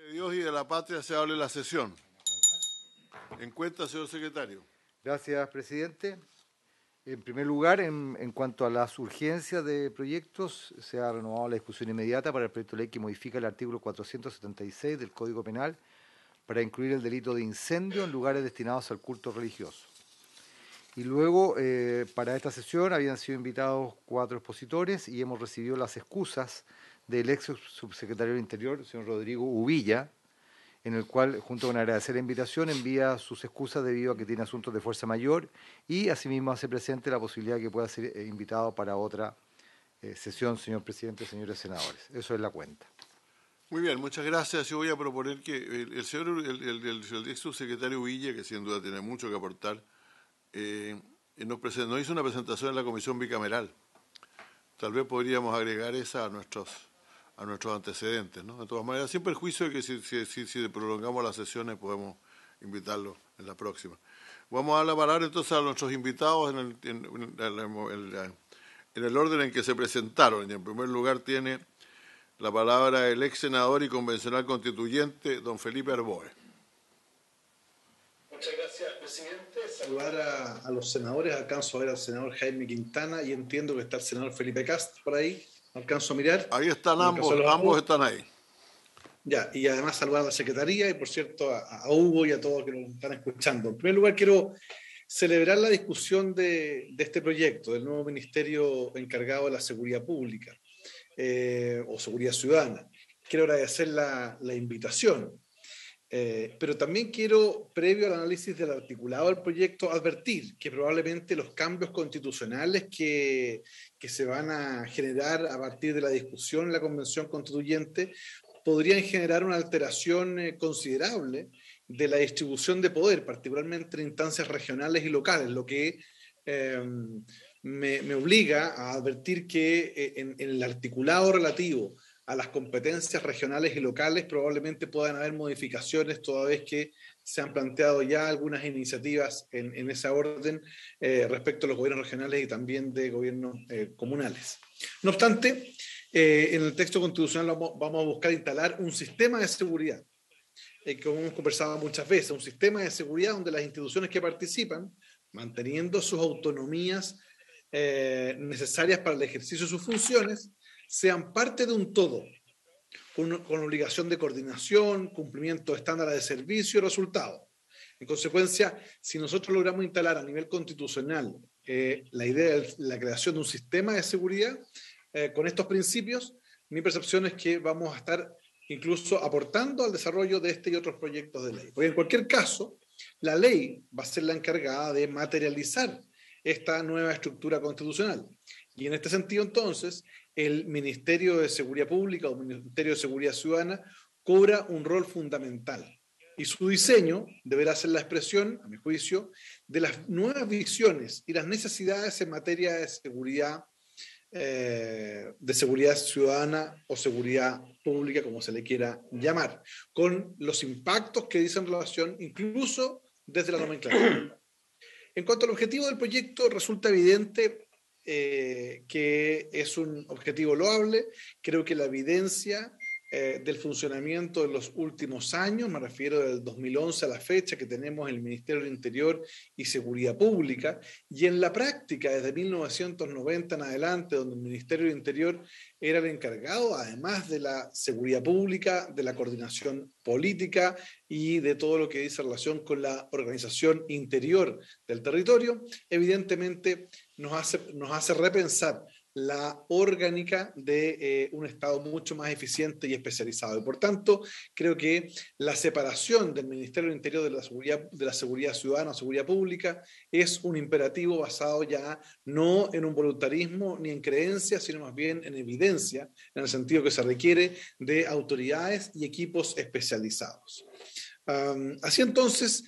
De Dios y de la patria se hable la sesión. En cuenta, señor secretario. Gracias, presidente. En primer lugar, en cuanto a las urgencias de proyectos, se ha renovado la discusión inmediata para el proyecto de ley que modifica el artículo 476 del Código Penal para incluir el delito de incendio en lugares destinados al culto religioso. Y luego, para esta sesión habían sido invitados 4 expositores y hemos recibido las excusas del ex subsecretario del Interior, señor Rodrigo Uvilla, en el cual, junto con agradecer la invitación, envía sus excusas debido a que tiene asuntos de fuerza mayor y asimismo hace presente la posibilidad de que pueda ser invitado para otra sesión, señor presidente, señores senadores. Eso es la cuenta. Muy bien, muchas gracias. Yo voy a proponer que el señor, el ex subsecretario Villa, que sin duda tiene mucho que aportar, nos hizo una presentación en la comisión bicameral. Tal vez podríamos agregar esa a nuestros antecedentes, ¿no? De todas maneras, sin perjuicio de que si prolongamos las sesiones podemos invitarlo en la próxima. Vamos a dar la palabra entonces a nuestros invitados en el orden en que se presentaron. Y en primer lugar tiene la palabra el ex senador y convencional constituyente, don Felipe Arboe. Muchas gracias, presidente. Saludar a los senadores. Alcanzo a ver al senador Jaime Quintana y entiendo que está el senador Felipe Cast por ahí. Alcanzo a mirar. Ahí están ambos están ahí. Ya, y además saludar a la Secretaría y, por cierto, a Hugo y a todos que nos están escuchando. En primer lugar, quiero celebrar la discusión de este proyecto, del nuevo ministerio encargado de la seguridad pública o seguridad ciudadana. Quiero agradecer la invitación. Pero también quiero, previo al análisis del articulado del proyecto, advertir que probablemente los cambios constitucionales que se van a generar a partir de la discusión en la Convención Constituyente podrían generar una alteración considerable de la distribución de poder, particularmente en instancias regionales y locales, lo que me obliga a advertir que en el articulado relativo a las competencias regionales y locales probablemente puedan haber modificaciones, toda vez que se han planteado ya algunas iniciativas en esa orden respecto a los gobiernos regionales y también de gobiernos comunales. No obstante, en el texto constitucional vamos a buscar instalar un sistema de seguridad, como hemos conversado muchas veces, un sistema de seguridad donde las instituciones que participan, manteniendo sus autonomías necesarias para el ejercicio de sus funciones, sean parte de un todo, con obligación de coordinación, cumplimiento de estándares de servicio y resultados. En consecuencia, si nosotros logramos instalar a nivel constitucional la idea de la creación de un sistema de seguridad con estos principios, mi percepción es que vamos a estar incluso aportando al desarrollo de este y otros proyectos de ley. Porque en cualquier caso, la ley va a ser la encargada de materializar esta nueva estructura constitucional. Y en este sentido, entonces, el Ministerio de Seguridad Pública o Ministerio de Seguridad Ciudadana cobra un rol fundamental. Y su diseño deberá ser la expresión, a mi juicio, de las nuevas visiones y las necesidades en materia de seguridad ciudadana o seguridad pública, como se le quiera llamar, con los impactos que dicen relación incluso desde la nomenclatura. En cuanto al objetivo del proyecto, resulta evidente que es un objetivo loable. Creo que la evidencia del funcionamiento de los últimos años, me refiero del 2011 a la fecha que tenemos el Ministerio del Interior y Seguridad Pública, y en la práctica desde 1990 en adelante, donde el Ministerio del Interior era el encargado, además de la seguridad pública, de la coordinación política y de todo lo que dice relación con la organización interior del territorio, evidentemente nos hace repensar la orgánica de un Estado mucho más eficiente y especializado. Y por tanto, creo que la separación del Ministerio del Interior de la seguridad ciudadana o seguridad pública es un imperativo basado ya no en un voluntarismo ni en creencias, sino más bien en evidencia, en el sentido que se requiere de autoridades y equipos especializados. Así entonces,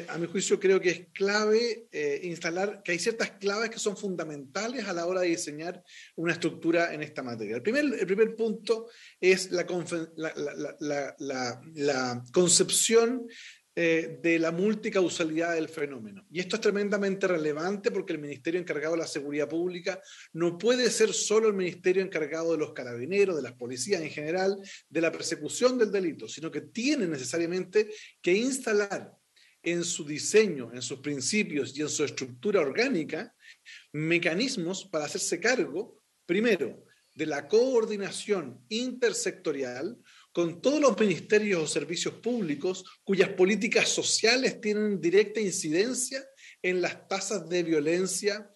a mi juicio creo que es clave instalar, que hay ciertas claves que son fundamentales a la hora de diseñar una estructura en esta materia. El primer punto es la concepción de la multicausalidad del fenómeno. Y esto es tremendamente relevante porque el ministerio encargado de la seguridad pública no puede ser solo el ministerio encargado de los carabineros, de las policías en general, de la persecución del delito, sino que tiene necesariamente que instalar en su diseño, en sus principios y en su estructura orgánica mecanismos para hacerse cargo, primero, de la coordinación intersectorial con todos los ministerios o servicios públicos cuyas políticas sociales tienen directa incidencia en las tasas de violencia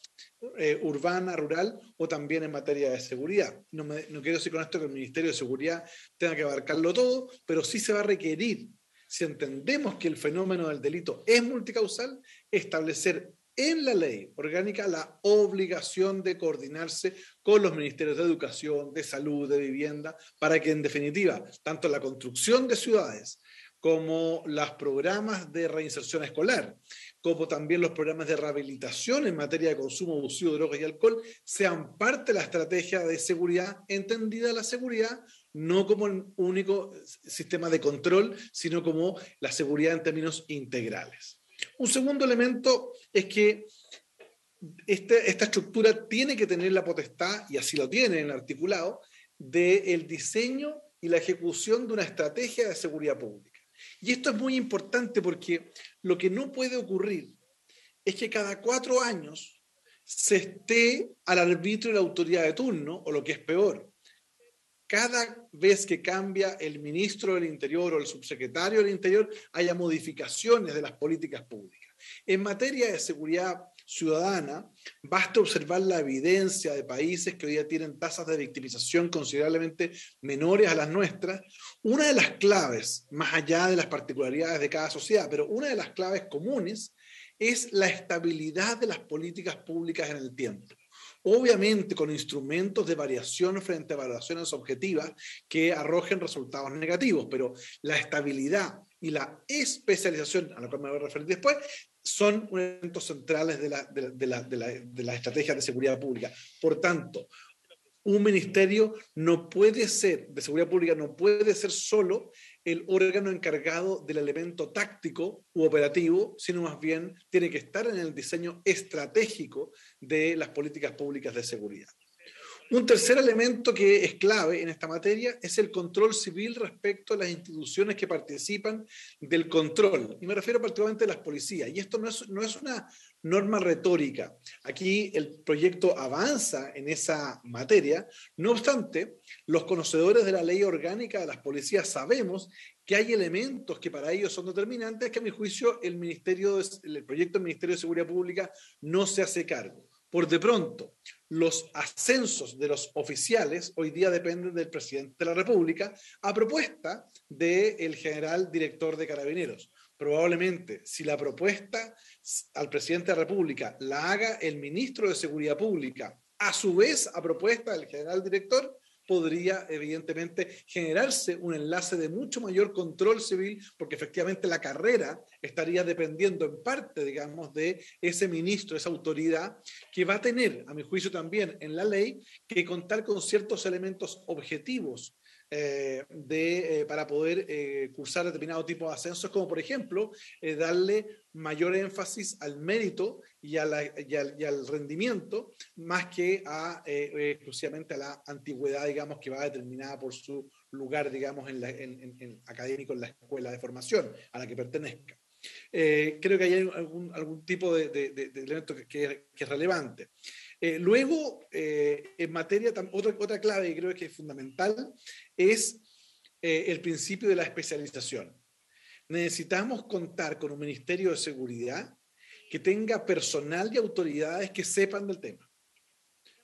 urbana, rural o también en materia de seguridad. No quiero decir con esto que el Ministerio de Seguridad tenga que abarcarlo todo, pero sí se va a requerir, si entendemos que el fenómeno del delito es multicausal, establecer en la ley orgánica la obligación de coordinarse con los ministerios de educación, de salud, de vivienda, para que en definitiva, tanto la construcción de ciudades como los programas de reinserción escolar, como también los programas de rehabilitación en materia de consumo abusivo de drogas y alcohol, sean parte de la estrategia de seguridad, entendida la seguridad no como el único sistema de control, sino como la seguridad en términos integrales. Un segundo elemento es que esta estructura tiene que tener la potestad, y así lo tiene en el articulado, del diseño y la ejecución de una estrategia de seguridad pública. Y esto es muy importante porque lo que no puede ocurrir es que cada 4 años se esté al arbitrio de la autoridad de turno, o lo que es peor, cada vez que cambia el ministro del Interior o el subsecretario del Interior, haya modificaciones de las políticas públicas. En materia de seguridad ciudadana, basta observar la evidencia de países que hoy día tienen tasas de victimización considerablemente menores a las nuestras. Una de las claves, más allá de las particularidades de cada sociedad, pero una de las claves comunes es la estabilidad de las políticas públicas en el tiempo. Obviamente con instrumentos de variación frente a evaluaciones objetivas que arrojen resultados negativos, pero la estabilidad y la especialización, a la cual me voy a referir después, son elementos centrales de la estrategia de seguridad pública. Por tanto, un ministerio de seguridad pública no puede ser solo el órgano encargado del elemento táctico u operativo, sino más bien tiene que estar en el diseño estratégico de las políticas públicas de seguridad. Un tercer elemento que es clave en esta materia es el control civil respecto a las instituciones que participan del control. Y me refiero particularmente a las policías. Y esto no es una norma retórica. Aquí el proyecto avanza en esa materia. No obstante, los conocedores de la ley orgánica de las policías sabemos que hay elementos que para ellos son determinantes que a mi juicio el proyecto del Ministerio de Seguridad Pública no se hace cargo. Por de pronto, los ascensos de los oficiales hoy día dependen del presidente de la República a propuesta del general director de Carabineros. Probablemente, si la propuesta al presidente de la República la haga el ministro de Seguridad Pública, a su vez a propuesta del general director, podría evidentemente generarse un enlace de mucho mayor control civil, porque efectivamente la carrera estaría dependiendo en parte, digamos, de ese ministro, esa autoridad, que va a tener, a mi juicio también en la ley, que contar con ciertos elementos objetivos para poder cursar determinado tipo de ascensos, como por ejemplo darle mayor énfasis al mérito y al rendimiento, más que exclusivamente a la antigüedad, digamos, que va determinada por su lugar, digamos, académico en la escuela de formación a la que pertenezca. Creo que hay algún tipo de elemento que es relevante. Luego, en materia, otra clave que creo que es fundamental es el principio de la especialización. Necesitamos contar con un Ministerio de Seguridad que tenga personal y autoridades que sepan del tema.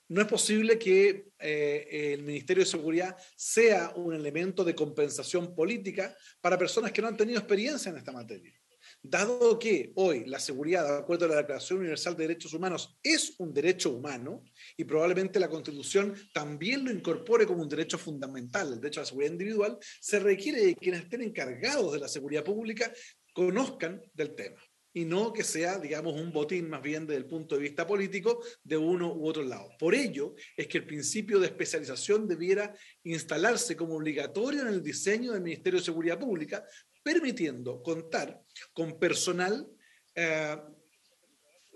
No es posible que el Ministerio de Seguridad sea un elemento de compensación política para personas que no han tenido experiencia en esta materia. Dado que hoy la seguridad, de acuerdo a la Declaración Universal de Derechos Humanos, es un derecho humano y probablemente la Constitución también lo incorpore como un derecho fundamental, el derecho a la seguridad individual, se requiere de quienes estén encargados de la seguridad pública conozcan del tema y no que sea, digamos, un botín más bien desde el punto de vista político de uno u otro lado. Por ello es que el principio de especialización debiera instalarse como obligatorio en el diseño del Ministerio de Seguridad Pública, permitiendo contar con personal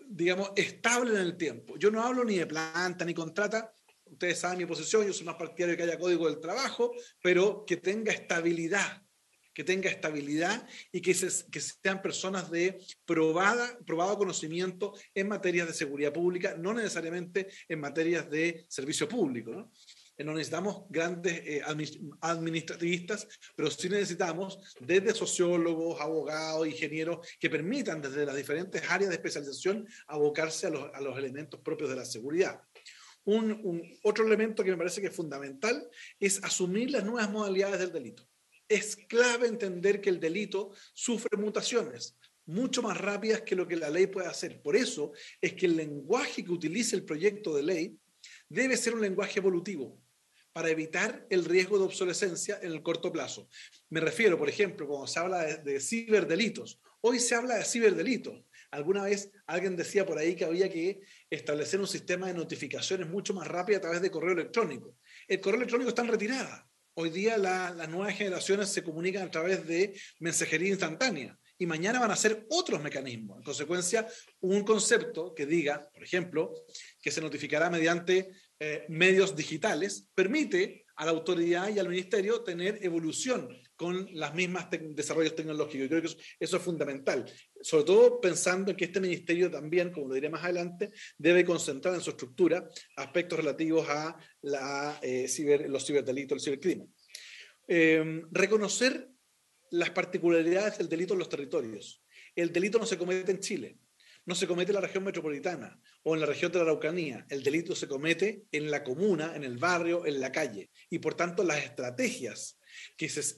digamos, estable en el tiempo. Yo no hablo ni de planta ni contrata, ustedes saben mi posición, yo soy más partidario de que haya código del trabajo, pero que tenga estabilidad y que sean personas de probado conocimiento en materias de seguridad pública, no necesariamente en materias de servicio público, ¿no? No necesitamos grandes administrativistas, pero sí necesitamos desde sociólogos, abogados, ingenieros, que permitan desde las diferentes áreas de especialización abocarse a los elementos propios de la seguridad. Otro elemento que me parece que es fundamental es asumir las nuevas modalidades del delito. Es clave entender que el delito sufre mutaciones mucho más rápidas que lo que la ley puede hacer. Por eso es que el lenguaje que utilice el proyecto de ley debe ser un lenguaje evolutivo para evitar el riesgo de obsolescencia en el corto plazo. Me refiero, por ejemplo, cuando se habla de ciberdelitos. Hoy se habla de ciberdelitos. Alguna vez alguien decía por ahí que había que establecer un sistema de notificaciones mucho más rápido a través de correo electrónico. El correo electrónico está en retirada. Hoy día las nuevas generaciones se comunican a través de mensajería instantánea y mañana van a ser otros mecanismos. En consecuencia, un concepto que diga, por ejemplo, que se notificará mediante medios digitales, permite a la autoridad y al ministerio tener evolución con las mismas desarrollos tecnológicos. Yo creo que eso es fundamental, sobre todo pensando en que este ministerio también, como lo diré más adelante, debe concentrar en su estructura aspectos relativos a los ciberdelitos, el cibercrimen. Reconocer las particularidades del delito en los territorios. El delito no se comete en Chile, no se comete en la región metropolitana o en la región de la Araucanía. El delito se comete en la comuna, en el barrio, en la calle. Y por tanto las estrategias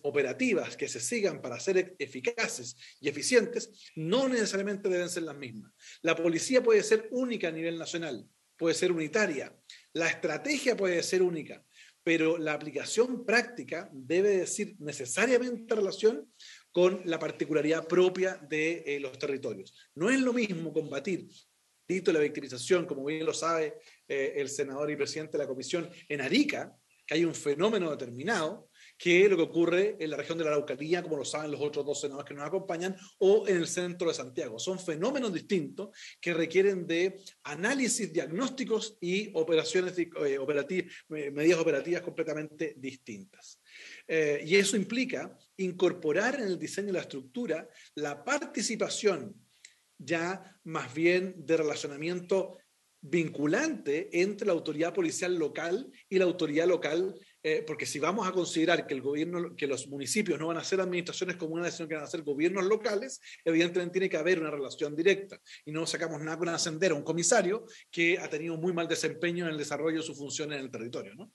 operativas que se sigan para ser eficaces y eficientes no necesariamente deben ser las mismas. La policía puede ser única a nivel nacional, puede ser unitaria. La estrategia puede ser única, pero la aplicación práctica debe decir necesariamente relación con la particularidad propia de los territorios. No es lo mismo combatir el delito de la victimización, como bien lo sabe el senador y presidente de la comisión, en Arica, que hay un fenómeno determinado, que lo que ocurre en la región de la Araucanía, como lo saben los otros dos senadores que nos acompañan, o en el centro de Santiago. Son fenómenos distintos que requieren de análisis, diagnósticos y medidas operativas completamente distintas. Y eso implica incorporar en el diseño de la estructura la participación ya más bien de relacionamiento vinculante entre la autoridad policial local y la autoridad local, porque si vamos a considerar que los municipios no van a ser administraciones comunales, sino que van a ser gobiernos locales, evidentemente tiene que haber una relación directa. Y no sacamos nada con ascender a un comisario que ha tenido muy mal desempeño en el desarrollo de sus funciones en el territorio, ¿no?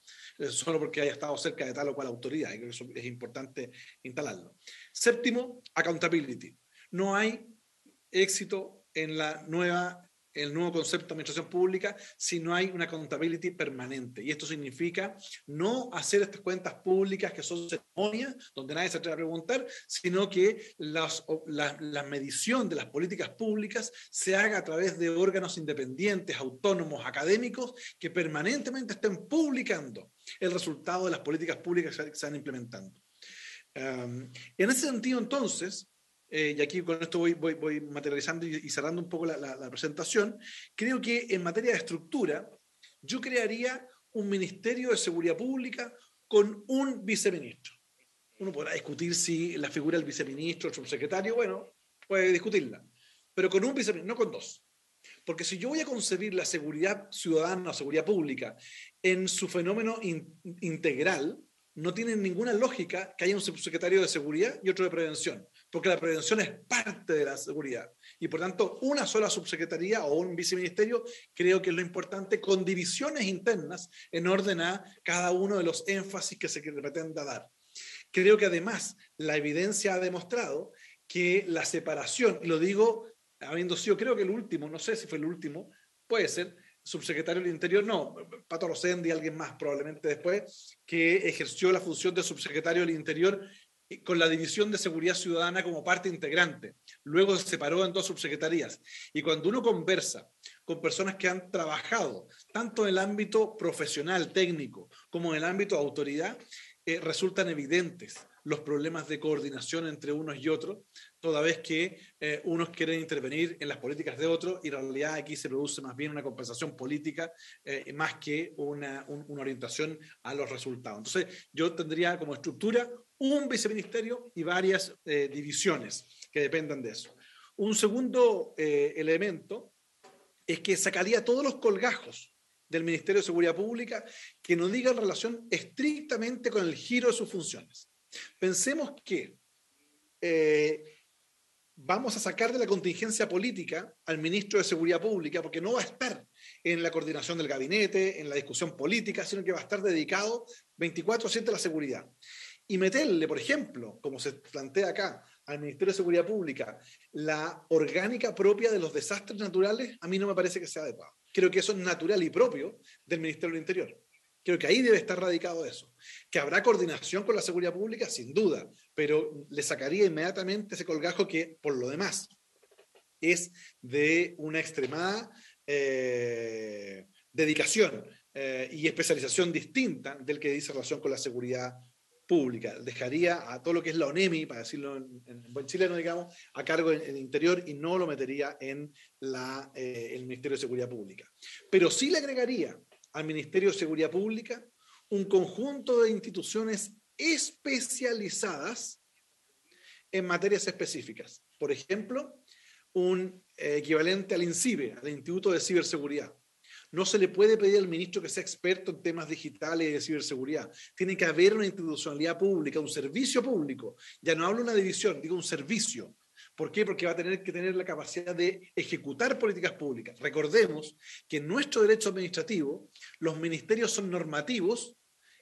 Solo porque haya estado cerca de tal o cual autoridad. Y creo que eso es importante instalarlo. Séptimo, accountability. No hay éxito en el nuevo concepto de administración pública si no hay una accountability permanente. Y esto significa no hacer estas cuentas públicas que son ceremonias, donde nadie se atreve a preguntar, sino que la medición de las políticas públicas se haga a través de órganos independientes, autónomos, académicos, que permanentemente estén publicando el resultado de las políticas públicas que se están implementando. En ese sentido, entonces, y aquí con esto voy materializando y cerrando un poco la presentación, creo que en materia de estructura, yo crearía un Ministerio de Seguridad Pública con un viceministro. Uno podrá discutir si la figura del viceministro, el subsecretario, bueno, puede discutirla, pero con un viceministro, no con dos. Porque si yo voy a concebir la seguridad ciudadana o seguridad pública en su fenómeno integral, no tiene ninguna lógica que haya un subsecretario de seguridad y otro de prevención, porque la prevención es parte de la seguridad. Y por tanto, una sola subsecretaría o un viceministerio creo que es lo importante, con divisiones internas en orden a cada uno de los énfasis que se pretenda dar. Creo que además la evidencia ha demostrado que la separación, y lo digo habiendo sido, creo que el último, no sé si fue el último, puede ser, subsecretario del Interior, no, Pato Rosendi y alguien más probablemente después, que ejerció la función de subsecretario del Interior con la División de Seguridad Ciudadana como parte integrante. Luego se separó en dos subsecretarías. Y cuando uno conversa con personas que han trabajado tanto en el ámbito profesional, técnico, como en el ámbito de autoridad, resultan evidentes los problemas de coordinación entre unos y otros, toda vez que unos quieren intervenir en las políticas de otros y en realidad aquí se produce más bien una compensación política más que una orientación a los resultados. Entonces yo tendría como estructura un viceministerio y varias divisiones que dependan de eso. Un segundo elemento es que sacaría todos los colgajos del Ministerio de Seguridad Pública que no digan relación estrictamente con el giro de sus funciones. Pensemos que vamos a sacar de la contingencia política al ministro de Seguridad Pública porque no va a estar en la coordinación del gabinete, en la discusión política, sino que va a estar dedicado 24/7 a la seguridad. Y meterle, por ejemplo, como se plantea acá, al Ministerio de Seguridad Pública, la orgánica propia de los desastres naturales, a mí no me parece que sea adecuado. Creo que eso es natural y propio del Ministerio del Interior. Creo que ahí debe estar radicado eso. Que habrá coordinación con la seguridad pública, sin duda, pero le sacaría inmediatamente ese colgajo que, por lo demás, es de una extremada dedicación y especialización distinta del que dice relación con la seguridad pública. Dejaría a todo lo que es la ONEMI, para decirlo en buen chileno, digamos, a cargo en el Interior y no lo metería en el Ministerio de Seguridad Pública. Pero sí le agregaría al Ministerio de Seguridad Pública un conjunto de instituciones especializadas en materias específicas. Por ejemplo, un equivalente al INCIBE, al Instituto de Ciberseguridad. No se le puede pedir al ministro que sea experto en temas digitales y de ciberseguridad. Tiene que haber una institucionalidad pública, un servicio público. Ya no hablo de una división, digo un servicio. ¿Por qué? Porque va a tener que tener la capacidad de ejecutar políticas públicas. Recordemos que en nuestro derecho administrativo los ministerios son normativos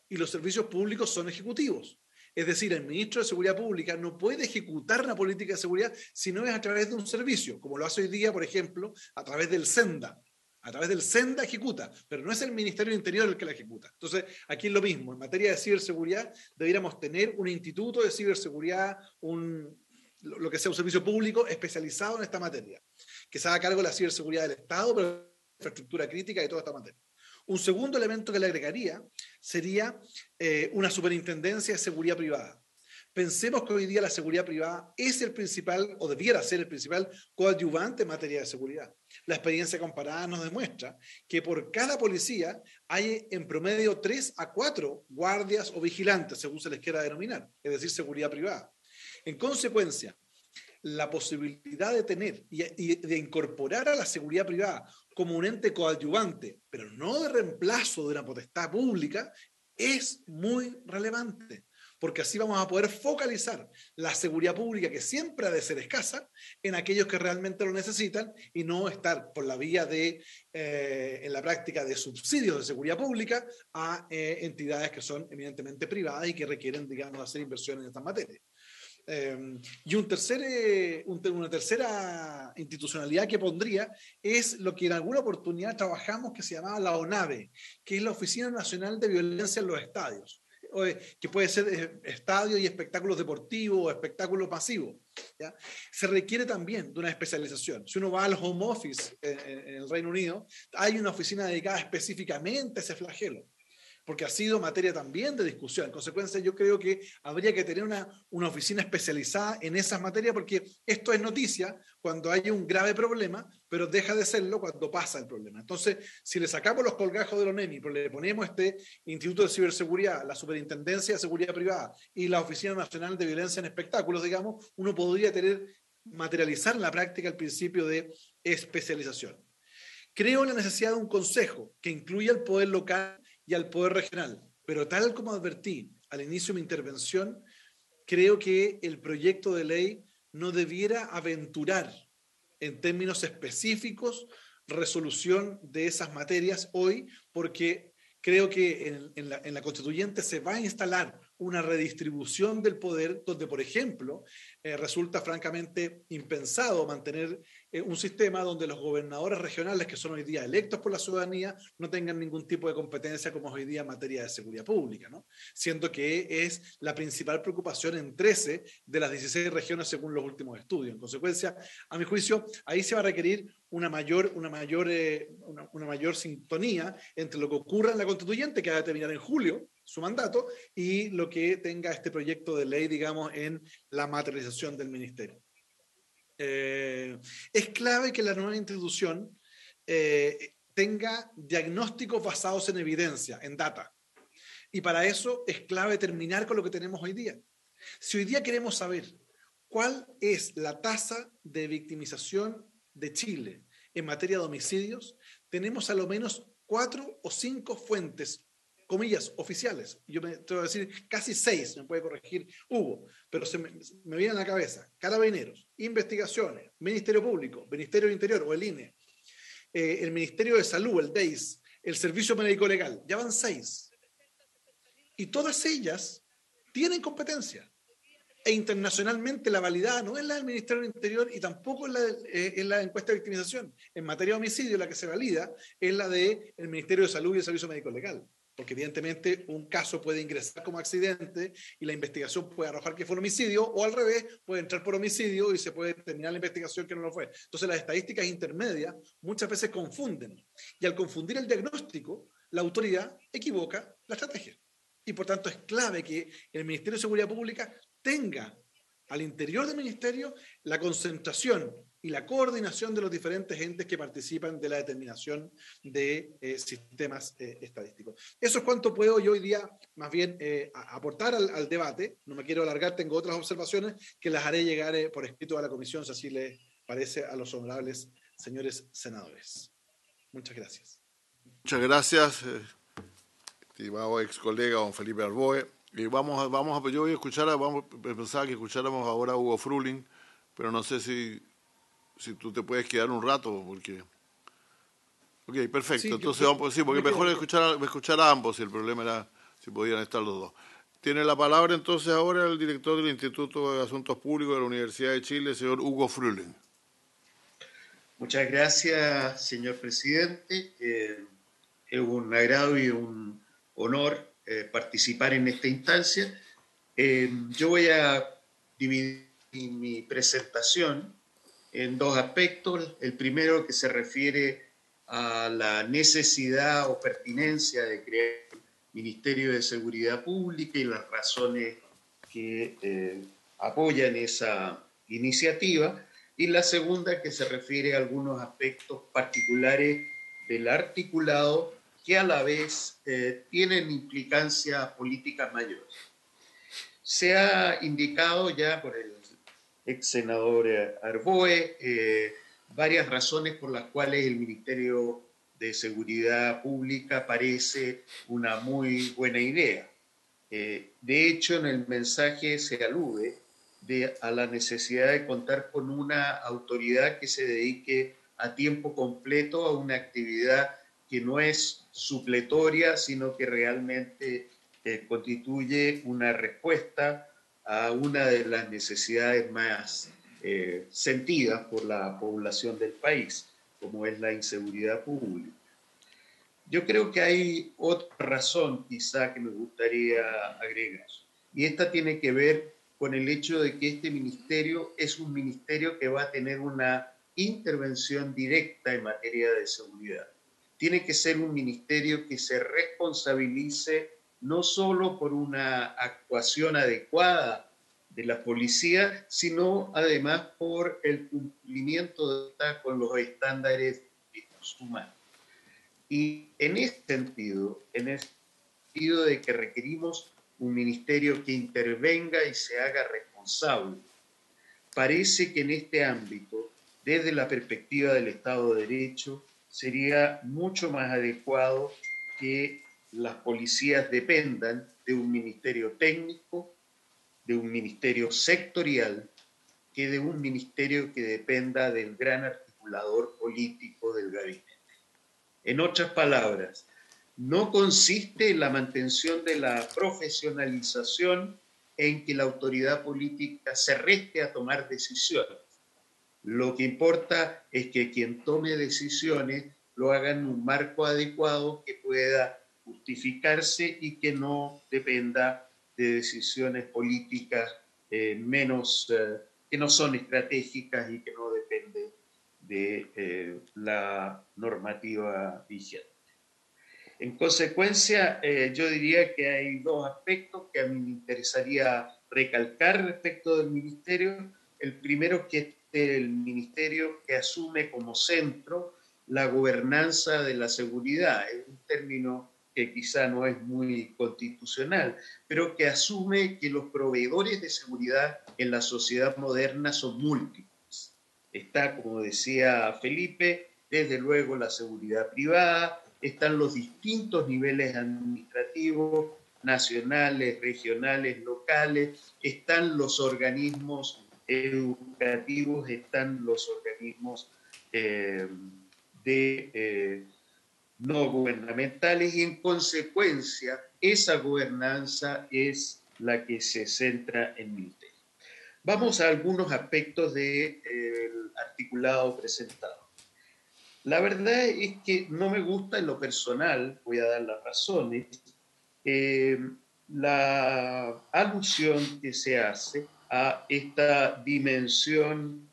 y los servicios públicos son ejecutivos. Es decir, el ministro de Seguridad Pública no puede ejecutar una política de seguridad si no es a través de un servicio, como lo hace hoy día, por ejemplo, a través del SENDA. A través del SENDA ejecuta, pero no es el Ministerio del Interior el que la ejecuta. Entonces, aquí es lo mismo. En materia de ciberseguridad, deberíamos tener un instituto de ciberseguridad, lo que sea un servicio público especializado en esta materia, que se haga cargo de la ciberseguridad del Estado, pero la infraestructura crítica y toda esta materia. Un segundo elemento que le agregaría sería una superintendencia de seguridad privada. Pensemos que hoy día la seguridad privada es el principal, o debiera ser el principal, coadyuvante en materia de seguridad. La experiencia comparada nos demuestra que por cada policía hay en promedio 3 a 4 guardias o vigilantes, según se les quiera denominar, es decir, seguridad privada. En consecuencia, la posibilidad de tener y de incorporar a la seguridad privada como un ente coadyuvante, pero no de reemplazo de una potestad pública, es muy relevante. Porque así vamos a poder focalizar la seguridad pública, que siempre ha de ser escasa, en aquellos que realmente lo necesitan y no estar por la vía de, en la práctica, de subsidios de seguridad pública a entidades que son eminentemente privadas y que requieren, digamos, hacer inversiones en estas materias. Y una tercera institucionalidad que pondría es lo que en alguna oportunidad trabajamos, que se llamaba la ONAVE, que es la Oficina Nacional de Violencia en los Estadios, que puede ser estadios y espectáculos deportivos o espectáculos masivos, ¿ya? Se requiere también de una especialización. Si uno va al home office en el Reino Unido, hay una oficina dedicada específicamente a ese flagelo, porque ha sido materia también de discusión. En consecuencia, yo creo que habría que tener una oficina especializada en esas materias, porque esto es noticia cuando hay un grave problema, pero deja de serlo cuando pasa el problema. Entonces, si le sacamos los colgajos de la ONEMI, pero le ponemos este Instituto de Ciberseguridad, la Superintendencia de Seguridad Privada y la Oficina Nacional de Violencia en Espectáculos, digamos, uno podría materializar en la práctica el principio de especialización. Creo en la necesidad de un consejo que incluya el poder local y al poder regional, pero tal como advertí al inicio de mi intervención, creo que el proyecto de ley no debiera aventurar en términos específicos resolución de esas materias hoy, porque creo que en la constituyente se va a instalar una redistribución del poder donde, por ejemplo, resulta francamente impensado mantener un sistema donde los gobernadores regionales, que son hoy día electos por la ciudadanía, no tengan ningún tipo de competencia como es hoy día en materia de seguridad pública, ¿no? Siendo que es la principal preocupación en 13 de las 16 regiones según los últimos estudios. En consecuencia, a mi juicio, ahí se va a requerir una mayor sintonía entre lo que ocurra en la constituyente, que va a terminar en julio su mandato, y lo que tenga este proyecto de ley, digamos, en la materialización del ministerio. Es clave que la nueva institución tenga diagnósticos basados en evidencia, en data. Y para eso es clave terminar con lo que tenemos hoy día. Si hoy día queremos saber cuál es la tasa de victimización de Chile en materia de homicidios, tenemos a lo menos 4 o 5 fuentes, comillas, oficiales. Yo te voy a decir casi 6, me puede corregir Hugo, pero me viene a la cabeza: Carabineros, Investigaciones, Ministerio Público, Ministerio del Interior o el INE, el Ministerio de Salud, el DEIS, el Servicio Médico Legal. Ya van 6. Y todas ellas tienen competencia. E internacionalmente la validada no es la del Ministerio del Interior y tampoco es la encuesta de victimización. En materia de homicidio, la que se valida es la del Ministerio de Salud y el Servicio Médico Legal. Porque evidentemente un caso puede ingresar como accidente y la investigación puede arrojar que fue un homicidio, o al revés, puede entrar por homicidio y se puede terminar la investigación que no lo fue. Entonces las estadísticas intermedias muchas veces confunden. Y al confundir el diagnóstico, la autoridad equivoca la estrategia. Y por tanto es clave que el Ministerio de Seguridad Pública tenga al interior del ministerio la concentración y la coordinación de los diferentes entes que participan de la determinación de sistemas estadísticos. Eso es cuanto puedo yo hoy día más bien aportar al debate. No me quiero alargar, tengo otras observaciones que las haré llegar por escrito a la comisión, si así les parece a los honorables señores senadores. Muchas gracias. Muchas gracias, estimado ex colega don Felipe Arboe. Y yo voy a escuchar, pensaba que escucháramos ahora a Hugo Fruling, pero no sé si tú te puedes quedar un rato, porque... Ok, perfecto, sí, entonces porque mejor escuchar a ambos, si el problema era si podían estar los dos. Tiene la palabra entonces ahora el director del Instituto de Asuntos Públicos de la Universidad de Chile, señor Hugo Fruling. Muchas gracias, señor presidente. Es un agrado y un honor participar en esta instancia. Yo voy a dividir mi presentación en dos aspectos. El primero, que se refiere a la necesidad o pertinencia de crear el Ministerio de Seguridad Pública y las razones que apoyan esa iniciativa. Y la segunda, que se refiere a algunos aspectos particulares del articulado que a la vez tienen implicancias políticas mayores. Se ha indicado ya por el ex senador Arboe varias razones por las cuales el Ministerio de Seguridad Pública parece una muy buena idea. De hecho, en el mensaje se alude a la necesidad de contar con una autoridad que se dedique a tiempo completo a una actividad que no es supletoria, sino que realmente constituye una respuesta a una de las necesidades más sentidas por la población del país, como es la inseguridad pública. Yo creo que hay otra razón quizá que me gustaría agregar, y esta tiene que ver con el hecho de que este ministerio es un ministerio que va a tener una intervención directa en materia de seguridad. Tiene que ser un ministerio que se responsabilice no solo por una actuación adecuada de la policía, sino además por el cumplimiento con los estándares de derechos humanos. Y en ese sentido de que requerimos un ministerio que intervenga y se haga responsable, parece que en este ámbito, desde la perspectiva del Estado de Derecho, sería mucho más adecuado que las policías dependan de un ministerio técnico, de un ministerio sectorial, que de un ministerio que dependa del gran articulador político del gabinete. En otras palabras, no consiste en la mantención de la profesionalización en que la autoridad política se reste a tomar decisiones. Lo que importa es que quien tome decisiones lo haga en un marco adecuado que pueda justificarse y que no dependa de decisiones políticas que no son estratégicas y que no dependen de la normativa vigente. En consecuencia, yo diría que hay dos aspectos que a mí me interesaría recalcar respecto del ministerio. El primero es que este es el ministerio que asume como centro la gobernanza de la seguridad. Es un término que quizá no es muy constitucional, pero que asume que los proveedores de seguridad en la sociedad moderna son múltiples. Está, como decía Felipe, desde luego la seguridad privada, están los distintos niveles administrativos, nacionales, regionales, locales, están los organismos educativos, están los organismos no gubernamentales y en consecuencia esa gobernanza es la que se centra en el ministerio. Vamos a algunos aspectos del articulado presentado. La verdad es que no me gusta en lo personal, voy a dar las razones, la alusión que se hace a esta dimensión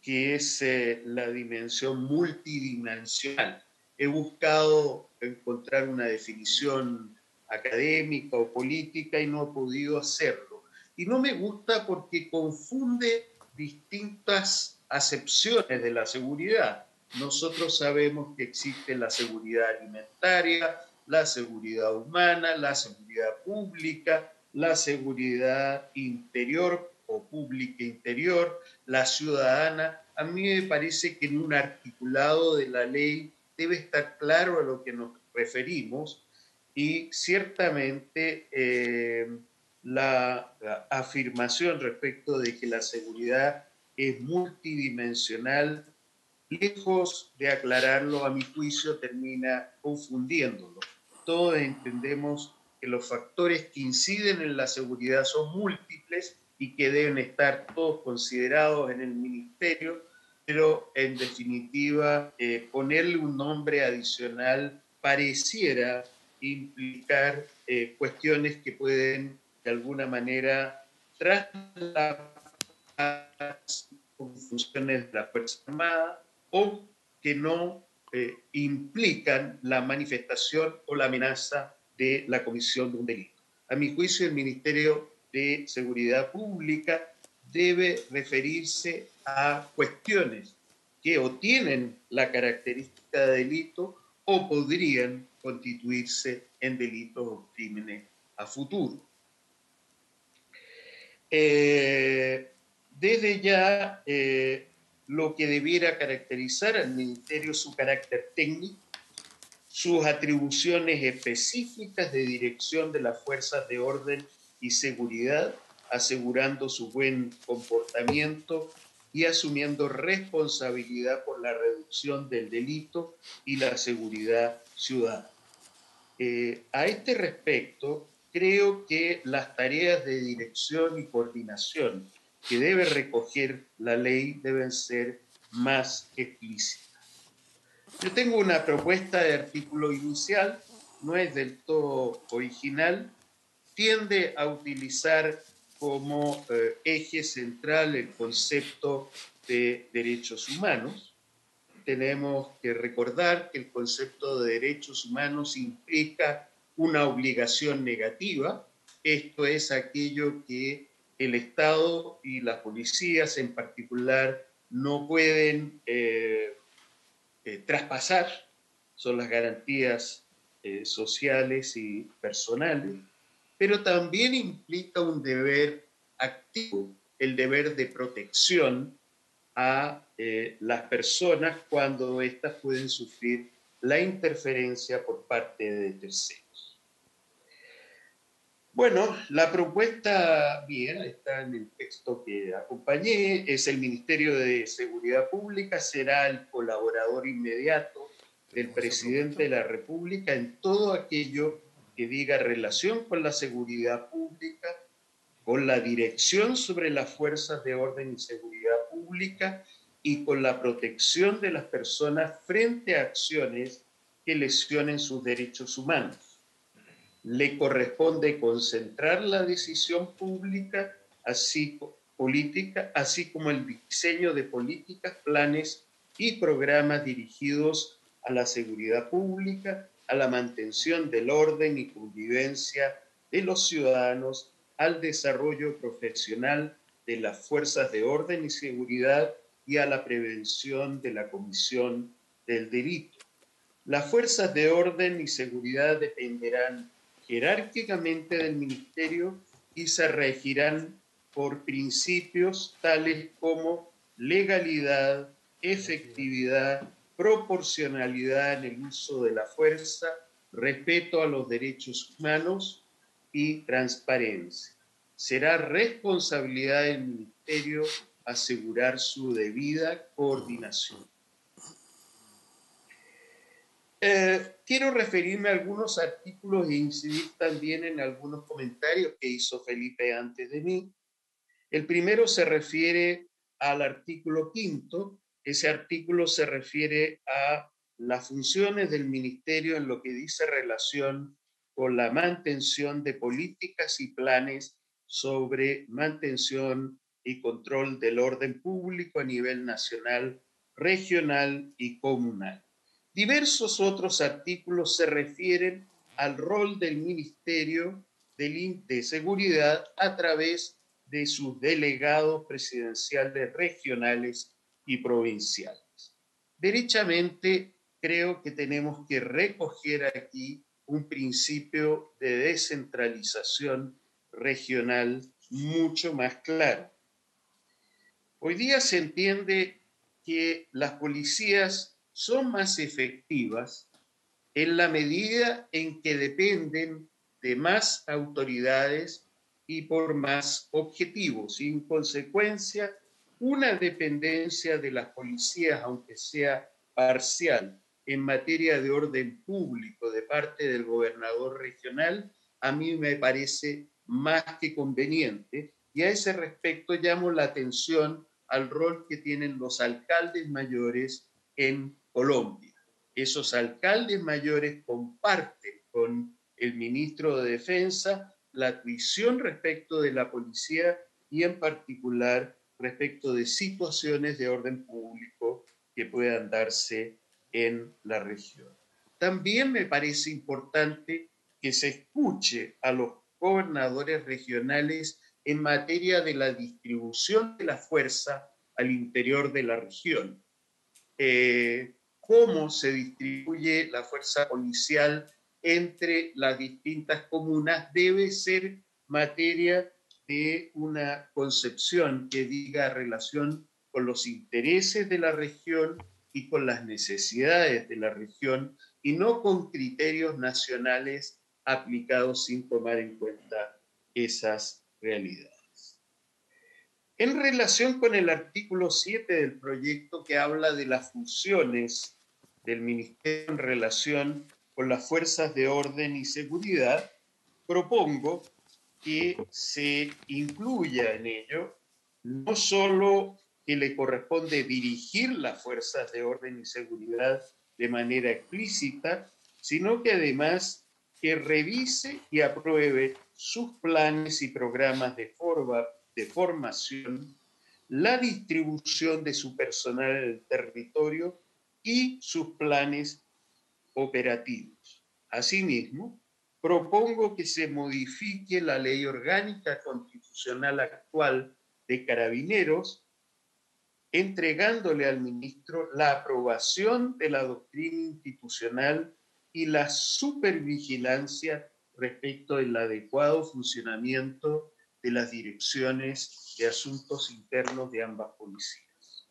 que es la dimensión multidimensional. He buscado encontrar una definición académica o política y no he podido hacerlo. Y no me gusta porque confunde distintas acepciones de la seguridad. Nosotros sabemos que existe la seguridad alimentaria, la seguridad humana, la seguridad pública, la seguridad interior o pública interior, la ciudadana. A mí me parece que en un articulado de la ley debe estar claro a lo que nos referimos y ciertamente la afirmación respecto de que la seguridad es multidimensional, lejos de aclararlo, a mi juicio, termina confundiéndolo. Todos entendemos que los factores que inciden en la seguridad son múltiples y que deben estar todos considerados en el ministerio, pero en definitiva ponerle un nombre adicional pareciera implicar cuestiones que pueden de alguna manera trasladar funciones de la Fuerza Armada o que no implican la manifestación o la amenaza de la comisión de un delito. A mi juicio, el Ministerio de Seguridad Pública debe referirse a cuestiones que o tienen la característica de delito o podrían constituirse en delitos o crímenes a futuro. Desde ya, lo que debiera caracterizar al Ministerio es su carácter técnico, sus atribuciones específicas de dirección de las fuerzas de orden y seguridad, asegurando su buen comportamiento y asumiendo responsabilidad por la reducción del delito y la seguridad ciudadana. A este respecto, creo que las tareas de dirección y coordinación que debe recoger la ley deben ser más explícitas. Yo tengo una propuesta de artículo inicial, no es del todo original, tiende a utilizar como eje central el concepto de derechos humanos. Tenemos que recordar que el concepto de derechos humanos implica una obligación negativa, esto es aquello que el Estado y las policías en particular no pueden traspasar, son las garantías sociales y personales, pero también implica un deber activo, el deber de protección a las personas cuando éstas pueden sufrir la interferencia por parte de terceros. Bueno, la propuesta mía está en el texto que acompañé, es el Ministerio de Seguridad Pública, será el colaborador inmediato del presidente de la República en todo aquello que diga relación con la seguridad pública, con la dirección sobre las fuerzas de orden y seguridad pública y con la protección de las personas frente a acciones que lesionen sus derechos humanos. Le corresponde concentrar la decisión pública, política, así como el diseño de políticas, planes y programas dirigidos a la seguridad pública, a la mantención del orden y convivencia de los ciudadanos, al desarrollo profesional de las fuerzas de orden y seguridad y a la prevención de la comisión del delito. Las fuerzas de orden y seguridad dependerán jerárquicamente del Ministerio y se regirán por principios tales como legalidad, efectividad, proporcionalidad en el uso de la fuerza, respeto a los derechos humanos y transparencia. Será responsabilidad del Ministerio asegurar su debida coordinación. Quiero referirme a algunos artículos e incidir también en algunos comentarios que hizo Felipe antes de mí. El primero se refiere al artículo 5. Ese artículo se refiere a las funciones del Ministerio en lo que dice relación con la mantención de políticas y planes sobre mantención y control del orden público a nivel nacional, regional y comunal. Diversos otros artículos se refieren al rol del Ministerio de Seguridad a través de sus delegados presidenciales regionales y provinciales. Derechamente, creo que tenemos que recoger aquí un principio de descentralización regional mucho más claro. Hoy día se entiende que las policías son más efectivas en la medida en que dependen de más autoridades y por más objetivos. Y en consecuencia, una dependencia de las policías, aunque sea parcial, en materia de orden público de parte del gobernador regional, a mí me parece más que conveniente. Y a ese respecto llamo la atención al rol que tienen los alcaldes mayores en Colombia. Esos alcaldes mayores comparten con el ministro de Defensa la visión respecto de la policía y en particular respecto de situaciones de orden público que puedan darse en la región. También me parece importante que se escuche a los gobernadores regionales en materia de la distribución de la fuerza al interior de la región. Cómo se distribuye la fuerza policial entre las distintas comunas debe ser materia de una concepción que diga relación con los intereses de la región y con las necesidades de la región y no con criterios nacionales aplicados sin tomar en cuenta esas realidades. En relación con el artículo 7 del proyecto que habla de las funciones del Ministerio en relación con las fuerzas de orden y seguridad, propongo que se incluya en ello no solo que le corresponde dirigir las fuerzas de orden y seguridad de manera explícita, sino que además que revise y apruebe sus planes y programas de formación, la distribución de su personal en el territorio y sus planes operativos. Asimismo, propongo que se modifique la ley orgánica constitucional actual de Carabineros, entregándole al ministro la aprobación de la doctrina institucional y la supervigilancia respecto del adecuado funcionamiento de las direcciones de asuntos internos de ambas policías.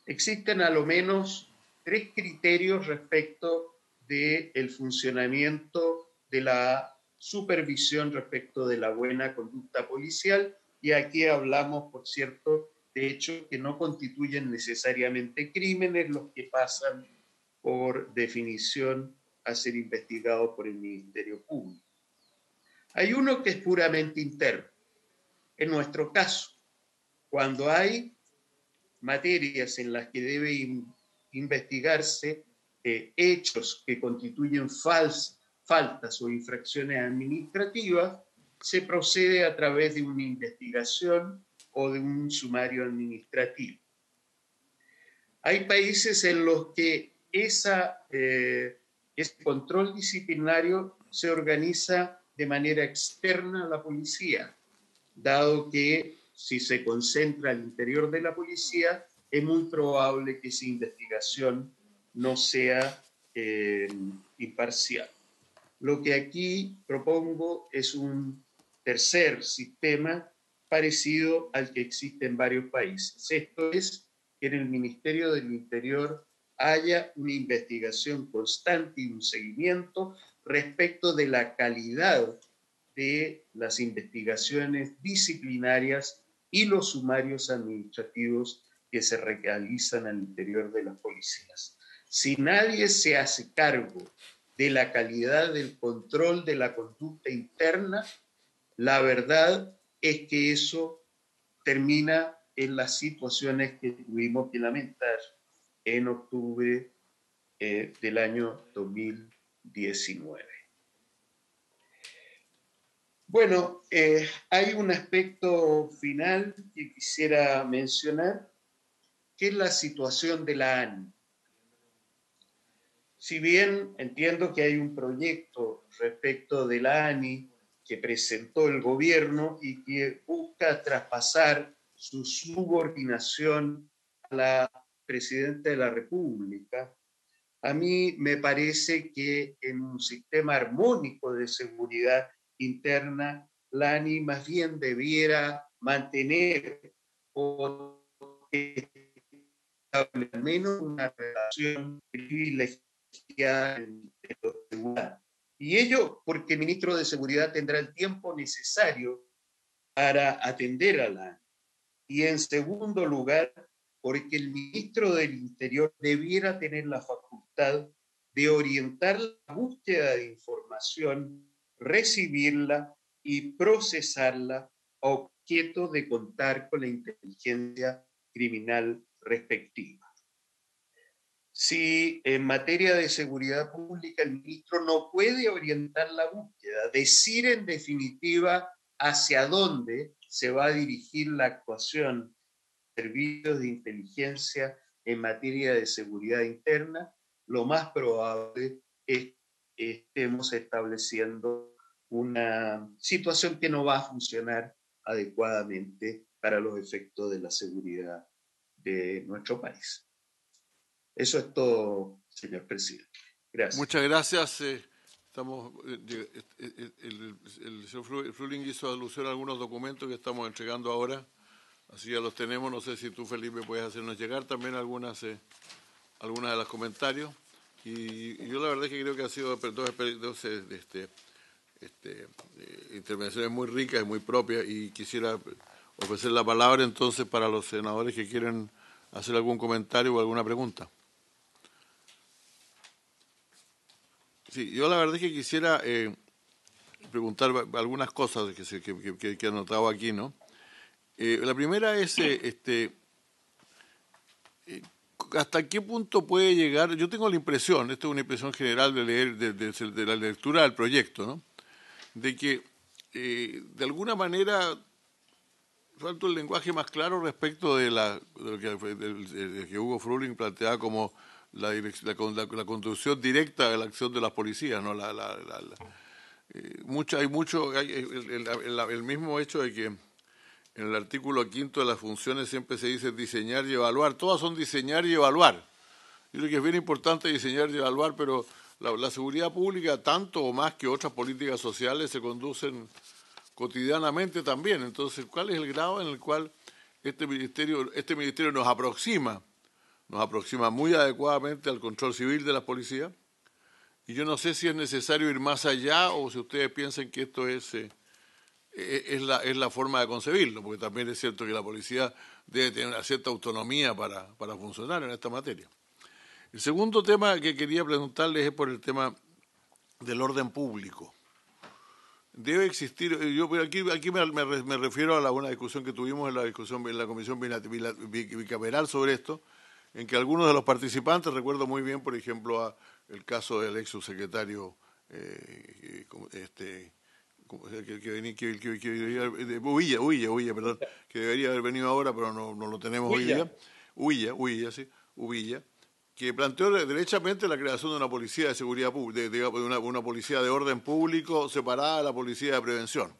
Existen a lo menos 3 criterios respecto del funcionamiento de la supervisión respecto de la buena conducta policial, y aquí hablamos, por cierto, de hechos que no constituyen necesariamente crímenes, los que pasan por definición a ser investigados por el Ministerio Público. Hay uno que es puramente interno. En nuestro caso, cuando hay materias en las que debe investigarse hechos que constituyen faltas o infracciones administrativas, se procede a través de una investigación o de un sumario administrativo. Hay países en los que ese control disciplinario se organiza de manera externa a la policía, dado que si se concentra al interior de la policía, es muy probable que esa investigación no sea imparcial. Lo que aquí propongo es un tercer sistema parecido al que existe en varios países. Esto es que en el Ministerio del Interior haya una investigación constante y un seguimiento respecto de la calidad de las investigaciones disciplinarias y los sumarios administrativos que se realizan al interior de las policías. Si nadie se hace cargo de la calidad del control de la conducta interna, la verdad es que eso termina en las situaciones que tuvimos que lamentar en octubre del año 2019. Bueno, hay un aspecto final que quisiera mencionar, que es la situación de la ANI. Si bien entiendo que hay un proyecto respecto de la ANI que presentó el gobierno y que busca traspasar su subordinación a la presidenta de la República, a mí me parece que en un sistema armónico de seguridad interna, la ANI más bien debiera mantener o al menos una relación privilegiada en seguridad. Y ello porque el ministro de Seguridad tendrá el tiempo necesario para atender a la ANI. Y en segundo lugar, porque el ministro del Interior debiera tener la facultad de orientar la búsqueda de información, recibirla y procesarla a objeto de contar con la inteligencia criminal respectiva. Si en materia de seguridad pública el ministro no puede orientar la búsqueda, decir en definitiva hacia dónde se va a dirigir la actuación de servicios de inteligencia en materia de seguridad interna, lo más probable es que estemos estableciendo una situación que no va a funcionar adecuadamente para los efectos de la seguridad de nuestro país. Eso es todo, señor presidente. Gracias. Muchas gracias. El señor Fruling hizo alusión a algunos documentos que estamos entregando ahora, así ya los tenemos. No sé si tú, Felipe, puedes hacernos llegar también algunas de los comentarios. Y yo la verdad es que creo que ha sido dos intervenciones muy ricas y muy propias, y quisiera ofrecer la palabra entonces para los senadores que quieren hacer algún comentario o alguna pregunta. Sí, yo la verdad es que quisiera preguntar algunas cosas que he anotado aquí, ¿no? La primera es, ¿hasta qué punto puede llegar? Yo tengo la impresión, esto es una impresión general de leer, de la lectura del proyecto, ¿no? De que, de alguna manera, falta el lenguaje más claro respecto de lo que Hugo Fruling planteaba como la conducción directa de la acción de las policías, ¿no? El mismo hecho de que en el artículo 5 de las funciones siempre se dice diseñar y evaluar. Todas son diseñar y evaluar. Yo creo que es bien importante diseñar y evaluar, pero la seguridad pública, tanto o más que otras políticas sociales, se conducen cotidianamente también. Entonces, ¿cuál es el grado en el cual este ministerio nos aproxima muy adecuadamente al control civil de la policía? Y yo no sé si es necesario ir más allá o si ustedes piensan que esto es la forma de concebirlo, porque también es cierto que la policía debe tener una cierta autonomía para funcionar en esta materia. El segundo tema que quería preguntarles es por el tema del orden público. debe existir, yo aquí me refiero a una discusión que tuvimos en la comisión bicameral sobre esto, en que algunos de los participantes, recuerdo muy bien, por ejemplo, el caso del ex subsecretario Uvilla, perdón, que debería haber venido ahora, pero no lo tenemos hoy día. Uvilla, que planteó derechamente la creación de una policía de seguridad pública, de una policía de orden público separada de la policía de prevención.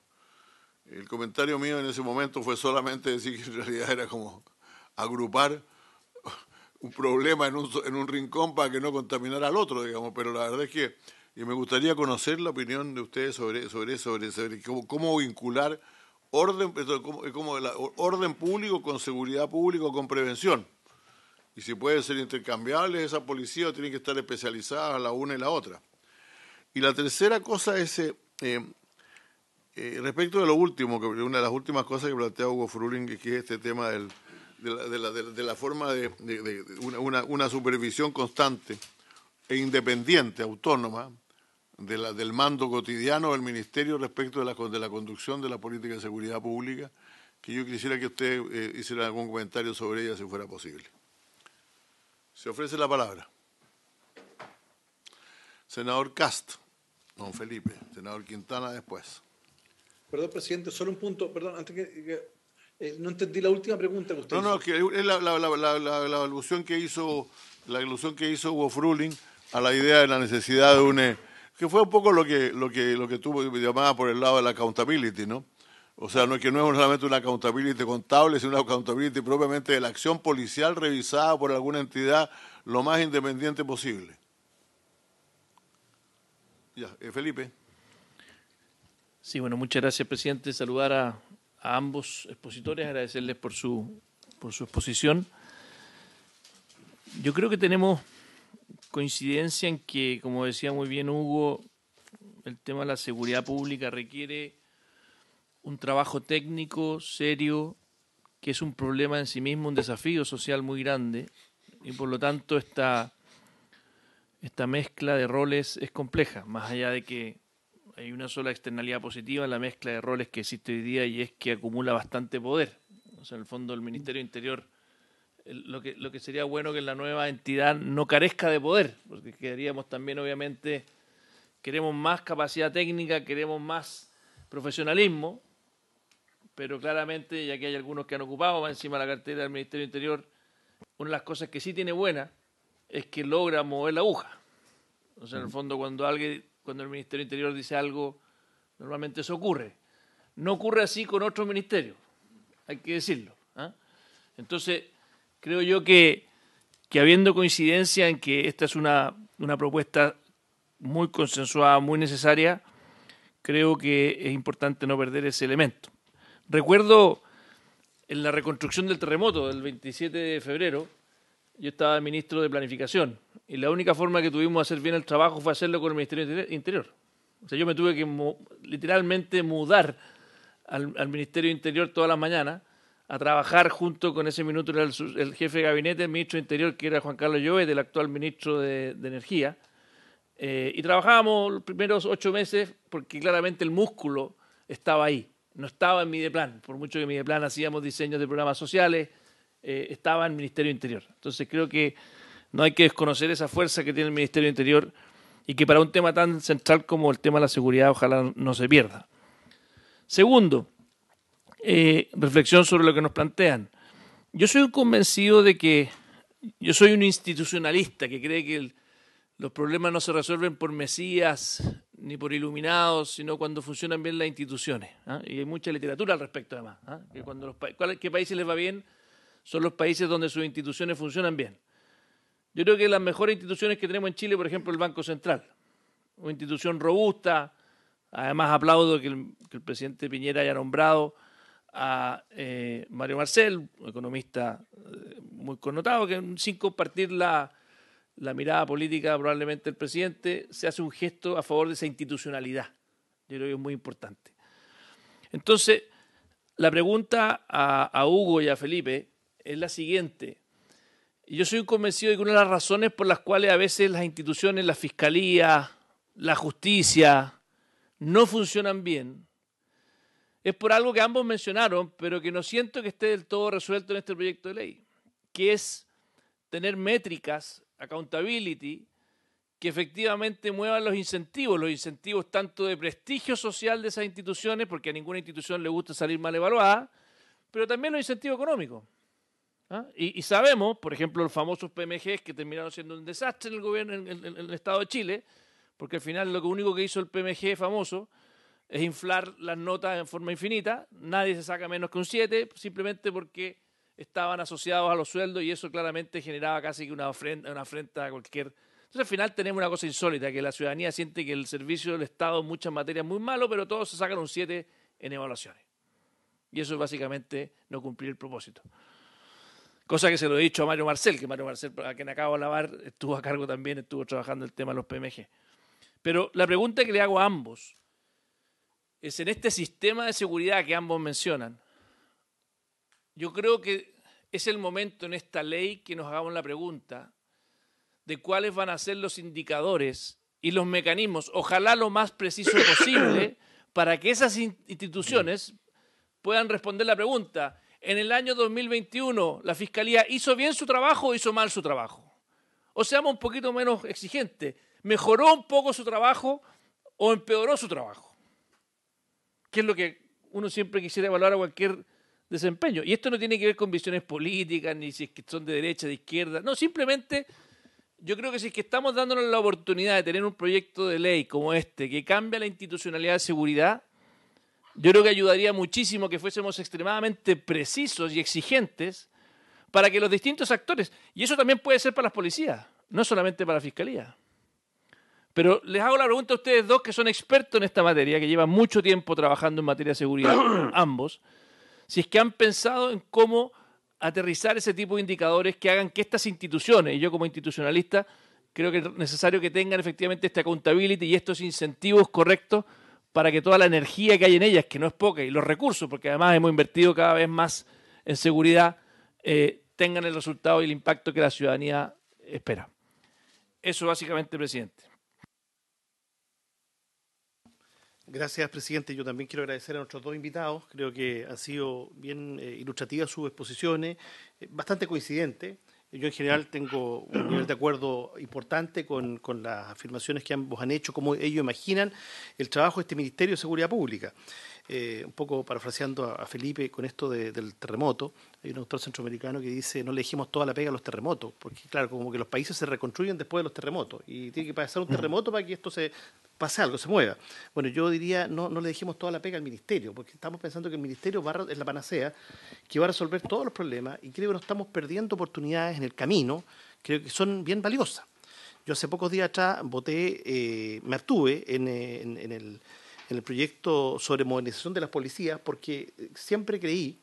El comentario mío en ese momento fue solamente decir que en realidad era como agrupar un problema en un rincón para que no contaminara al otro, digamos, pero la verdad es que me gustaría conocer la opinión de ustedes sobre cómo vincular orden público con seguridad pública o con prevención. Y si pueden ser intercambiables esas policías, tienen que estar especializadas la una y la otra. Y la tercera cosa es, respecto de lo último, que una de las últimas cosas que plantea Hugo Fruling, que es este tema de la forma de una supervisión constante e independiente, autónoma, del mando cotidiano del Ministerio respecto de la conducción de la política de seguridad pública, que yo quisiera que usted hiciera algún comentario sobre ella, si fuera posible. Se ofrece la palabra. Senador Cast, don Felipe. Senador Quintana después. Perdón, presidente, solo un punto. Perdón, antes no entendí la última pregunta que usted hizo. No, que es la alusión que hizo Hugo Fruling a la idea de la necesidad de que fue un poco lo que tuvo llamada por el lado de la accountability, ¿no? O sea, que no es solamente una accountability contable, sino una accountability propiamente de la acción policial revisada por alguna entidad lo más independiente posible. Ya, Felipe. Sí, bueno, muchas gracias, presidente. Saludar a ambos expositores, agradecerles por su exposición. Yo creo que tenemos coincidencia en que, como decía muy bien Hugo, el tema de la seguridad pública requiere un trabajo técnico, serio, que es un problema en sí mismo, un desafío social muy grande, y por lo tanto esta mezcla de roles es compleja, más allá de que hay una sola externalidad positiva en la mezcla de roles que existe hoy día, y es que acumula bastante poder. O sea, en el fondo el Ministerio de Interior, lo que sería bueno que la nueva entidad no carezca de poder, porque queríamos también, obviamente, queremos más capacidad técnica, queremos más profesionalismo, pero claramente, ya que hay algunos que han ocupado más encima la cartera del Ministerio de Interior, una de las cosas que sí tiene buena es que logra mover la aguja. O sea, en el fondo, cuando el Ministerio de Interior dice algo, normalmente eso ocurre. No ocurre así con otros ministerios, hay que decirlo. Entonces, creo yo que habiendo coincidencia en que esta es una propuesta muy consensuada, muy necesaria, creo que es importante no perder ese elemento. Recuerdo en la reconstrucción del terremoto del 27 de febrero, yo estaba ministro de Planificación y la única forma que tuvimos de hacer bien el trabajo fue hacerlo con el Ministerio de Interior. O sea, yo me tuve que literalmente mudar al Ministerio de Interior todas las mañanas a trabajar junto con ese minuto era el jefe de gabinete, el ministro de Interior, que era Juan Carlos Llobet, el actual ministro de Energía. Y trabajábamos los primeros 8 meses porque claramente el músculo estaba ahí. No estaba en Mideplan, por mucho que en Mideplan hacíamos diseños de programas sociales, estaba en el Ministerio de Interior. Entonces creo que no hay que desconocer esa fuerza que tiene el Ministerio de Interior y que para un tema tan central como el tema de la seguridad ojalá no se pierda. Segundo, reflexión sobre lo que nos plantean. Yo soy convencido de que yo soy un institucionalista que cree que los problemas no se resuelven por mesías ni por iluminados, sino cuando funcionan bien las instituciones. Y hay mucha literatura al respecto, además. Que cuando ¿qué países les va bien? Son los países donde sus instituciones funcionan bien. Yo creo que las mejores instituciones que tenemos en Chile, por ejemplo, el Banco Central, una institución robusta. Además, aplaudo que el presidente Piñera haya nombrado a Mario Marcel, un economista muy connotado, que sin compartir la mirada política probablemente el presidente, se hace un gesto a favor de esa institucionalidad. Yo creo que es muy importante. Entonces, la pregunta a Hugo y a Felipe es la siguiente. Yo soy convencido de que una de las razones por las cuales a veces las instituciones, la fiscalía, la justicia, no funcionan bien, es por algo que ambos mencionaron, pero que no siento que esté del todo resuelto en este proyecto de ley, que es tener métricas, accountability, que efectivamente muevan los incentivos tanto de prestigio social de esas instituciones, porque a ninguna institución le gusta salir mal evaluada, pero también los incentivos económicos. ¿Ah? Y sabemos, por ejemplo, los famosos PMGs que terminaron siendo un desastre en el gobierno, en el Estado de Chile, porque al final lo único que hizo el PMG famoso es inflar las notas en forma infinita, nadie se saca menos que un 7, simplemente porque estaban asociados a los sueldos y eso claramente generaba casi que una afrenta a cualquier... Entonces al final tenemos una cosa insólita, que la ciudadanía siente que el servicio del Estado en muchas materias es muy malo, pero todos se sacan un 7 en evaluaciones. Y eso es básicamente no cumplir el propósito. Cosa que se lo he dicho a Mario Marcel, que Mario Marcel, a quien acabo de alabar, estuvo a cargo también, estuvo trabajando el tema de los PMG. Pero la pregunta que le hago a ambos es, en este sistema de seguridad que ambos mencionan, yo creo que es el momento en esta ley que nos hagamos la pregunta de cuáles van a ser los indicadores y los mecanismos, ojalá lo más preciso posible, para que esas instituciones puedan responder la pregunta: en el año 2021, ¿la Fiscalía hizo bien su trabajo o hizo mal su trabajo? O seamos un poquito menos exigentes, ¿mejoró un poco su trabajo o empeoró su trabajo? Que es lo que uno siempre quisiera evaluar a cualquier desempeño. Y esto no tiene que ver con visiones políticas, ni si es que son de derecha, de izquierda. No, simplemente yo creo que si es que estamos dándonos la oportunidad de tener un proyecto de ley como este, que cambia la institucionalidad de seguridad, yo creo que ayudaría muchísimo que fuésemos extremadamente precisos y exigentes para que los distintos actores, y eso también puede ser para las policías, no solamente para la Fiscalía. Pero les hago la pregunta a ustedes dos, que son expertos en esta materia, que llevan mucho tiempo trabajando en materia de seguridad, ambos, si es que han pensado en cómo aterrizar ese tipo de indicadores que hagan que estas instituciones, y yo como institucionalista creo que es necesario que tengan efectivamente esta accountability y estos incentivos correctos para que toda la energía que hay en ellas, que no es poca, y los recursos, porque además hemos invertido cada vez más en seguridad, tengan el resultado y el impacto que la ciudadanía espera. Eso básicamente, presidente. Gracias, presidente. Yo también quiero agradecer a nuestros dos invitados. Creo que han sido bien ilustrativas sus exposiciones, bastante coincidentes. Yo en general tengo un nivel de acuerdo importante con las afirmaciones que ambos han hecho, cómo ellos imaginan el trabajo de este Ministerio de Seguridad Pública. Un poco parafraseando a Felipe con esto del terremoto, hay un autor centroamericano que dice: no le dejemos toda la pega a los terremotos, porque claro, como que los países se reconstruyen después de los terremotos y tiene que pasar un terremoto para que esto pase algo, se mueva. Bueno, yo diría, no le dejemos toda la pega al Ministerio, porque estamos pensando que el Ministerio es la panacea que va a resolver todos los problemas, y creo que nos estamos perdiendo oportunidades en el camino, creo que son bien valiosas. Yo hace pocos días atrás me abstuve en el proyecto sobre modernización de las policías, porque siempre creí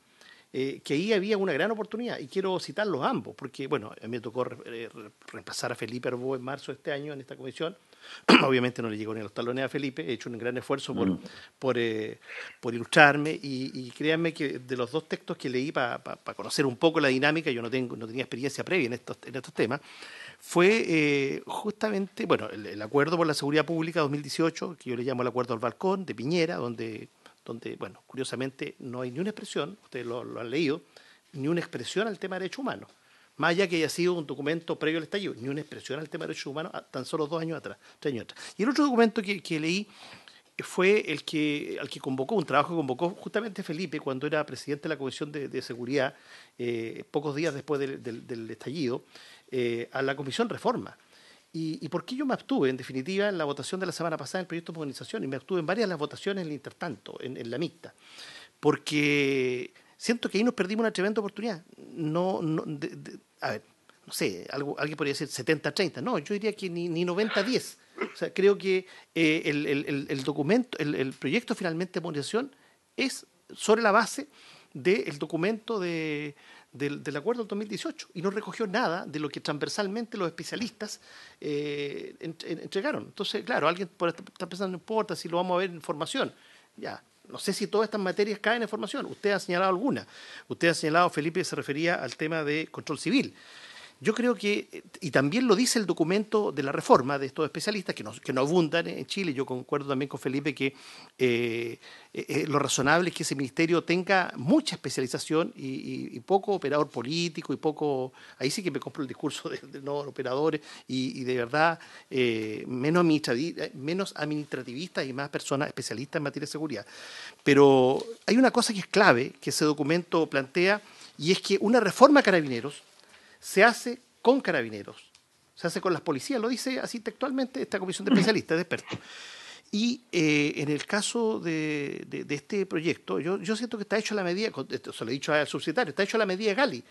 que ahí había una gran oportunidad, y quiero citarlos ambos, porque bueno, a mí me tocó reemplazar a Felipe Arbó en marzo de este año en esta comisión. Obviamente no le llegó ni a los talones a Felipe, he hecho un gran esfuerzo por ilustrarme, y créanme que de los dos textos que leí para conocer un poco la dinámica, yo no tenía experiencia previa en estos temas, fue justamente, bueno, el Acuerdo por la Seguridad Pública 2018, que yo le llamo el Acuerdo al Balcón, de Piñera, donde bueno, curiosamente no hay ni una expresión, ustedes lo han leído, ni una expresión al tema de derechos humanos. Más allá que haya sido un documento previo al estallido, ni una expresión al tema de derechos humanos tan solo 3 años atrás. Y el otro documento que leí fue al que convocó, un trabajo que convocó justamente Felipe cuando era presidente de la Comisión de Seguridad, pocos días después del estallido, a la Comisión Reforma. ¿Y por qué yo me abstuve, en definitiva, en la votación de la semana pasada en el proyecto de modernización? Y me abstuve en varias de las votaciones en el intertanto, en la mixta. Porque siento que ahí nos perdimos una tremenda oportunidad. A ver, no sé, alguien podría decir 70-30. No, yo diría que ni 90-10. O sea, creo que el documento, el proyecto finalmente de modernización es sobre la base del documento del acuerdo del 2018, y no recogió nada de lo que transversalmente los especialistas entregaron. Entonces, claro, alguien está pensando, no importa si lo vamos a ver en formación. Ya, no sé si todas estas materias caen en formación. Usted ha señalado alguna. Usted ha señalado, Felipe, se refería al tema de control civil. Yo creo que, y también lo dice el documento de la reforma de estos especialistas, que no abundan en Chile. Yo concuerdo también con Felipe que lo razonable es que ese ministerio tenga mucha especialización y poco operador político y poco, ahí sí que me compro el discurso de no operadores y de verdad menos administrativistas y más personas especialistas en materia de seguridad. Pero hay una cosa que es clave que ese documento plantea, y es que una reforma a Carabineros se hace con Carabineros, se hace con las policías, lo dice así textualmente esta comisión de especialistas, de expertos. Y en el caso de este proyecto, yo siento que está hecho a la medida, se lo he dicho al subsecretario, está hecho a la medida de Gali,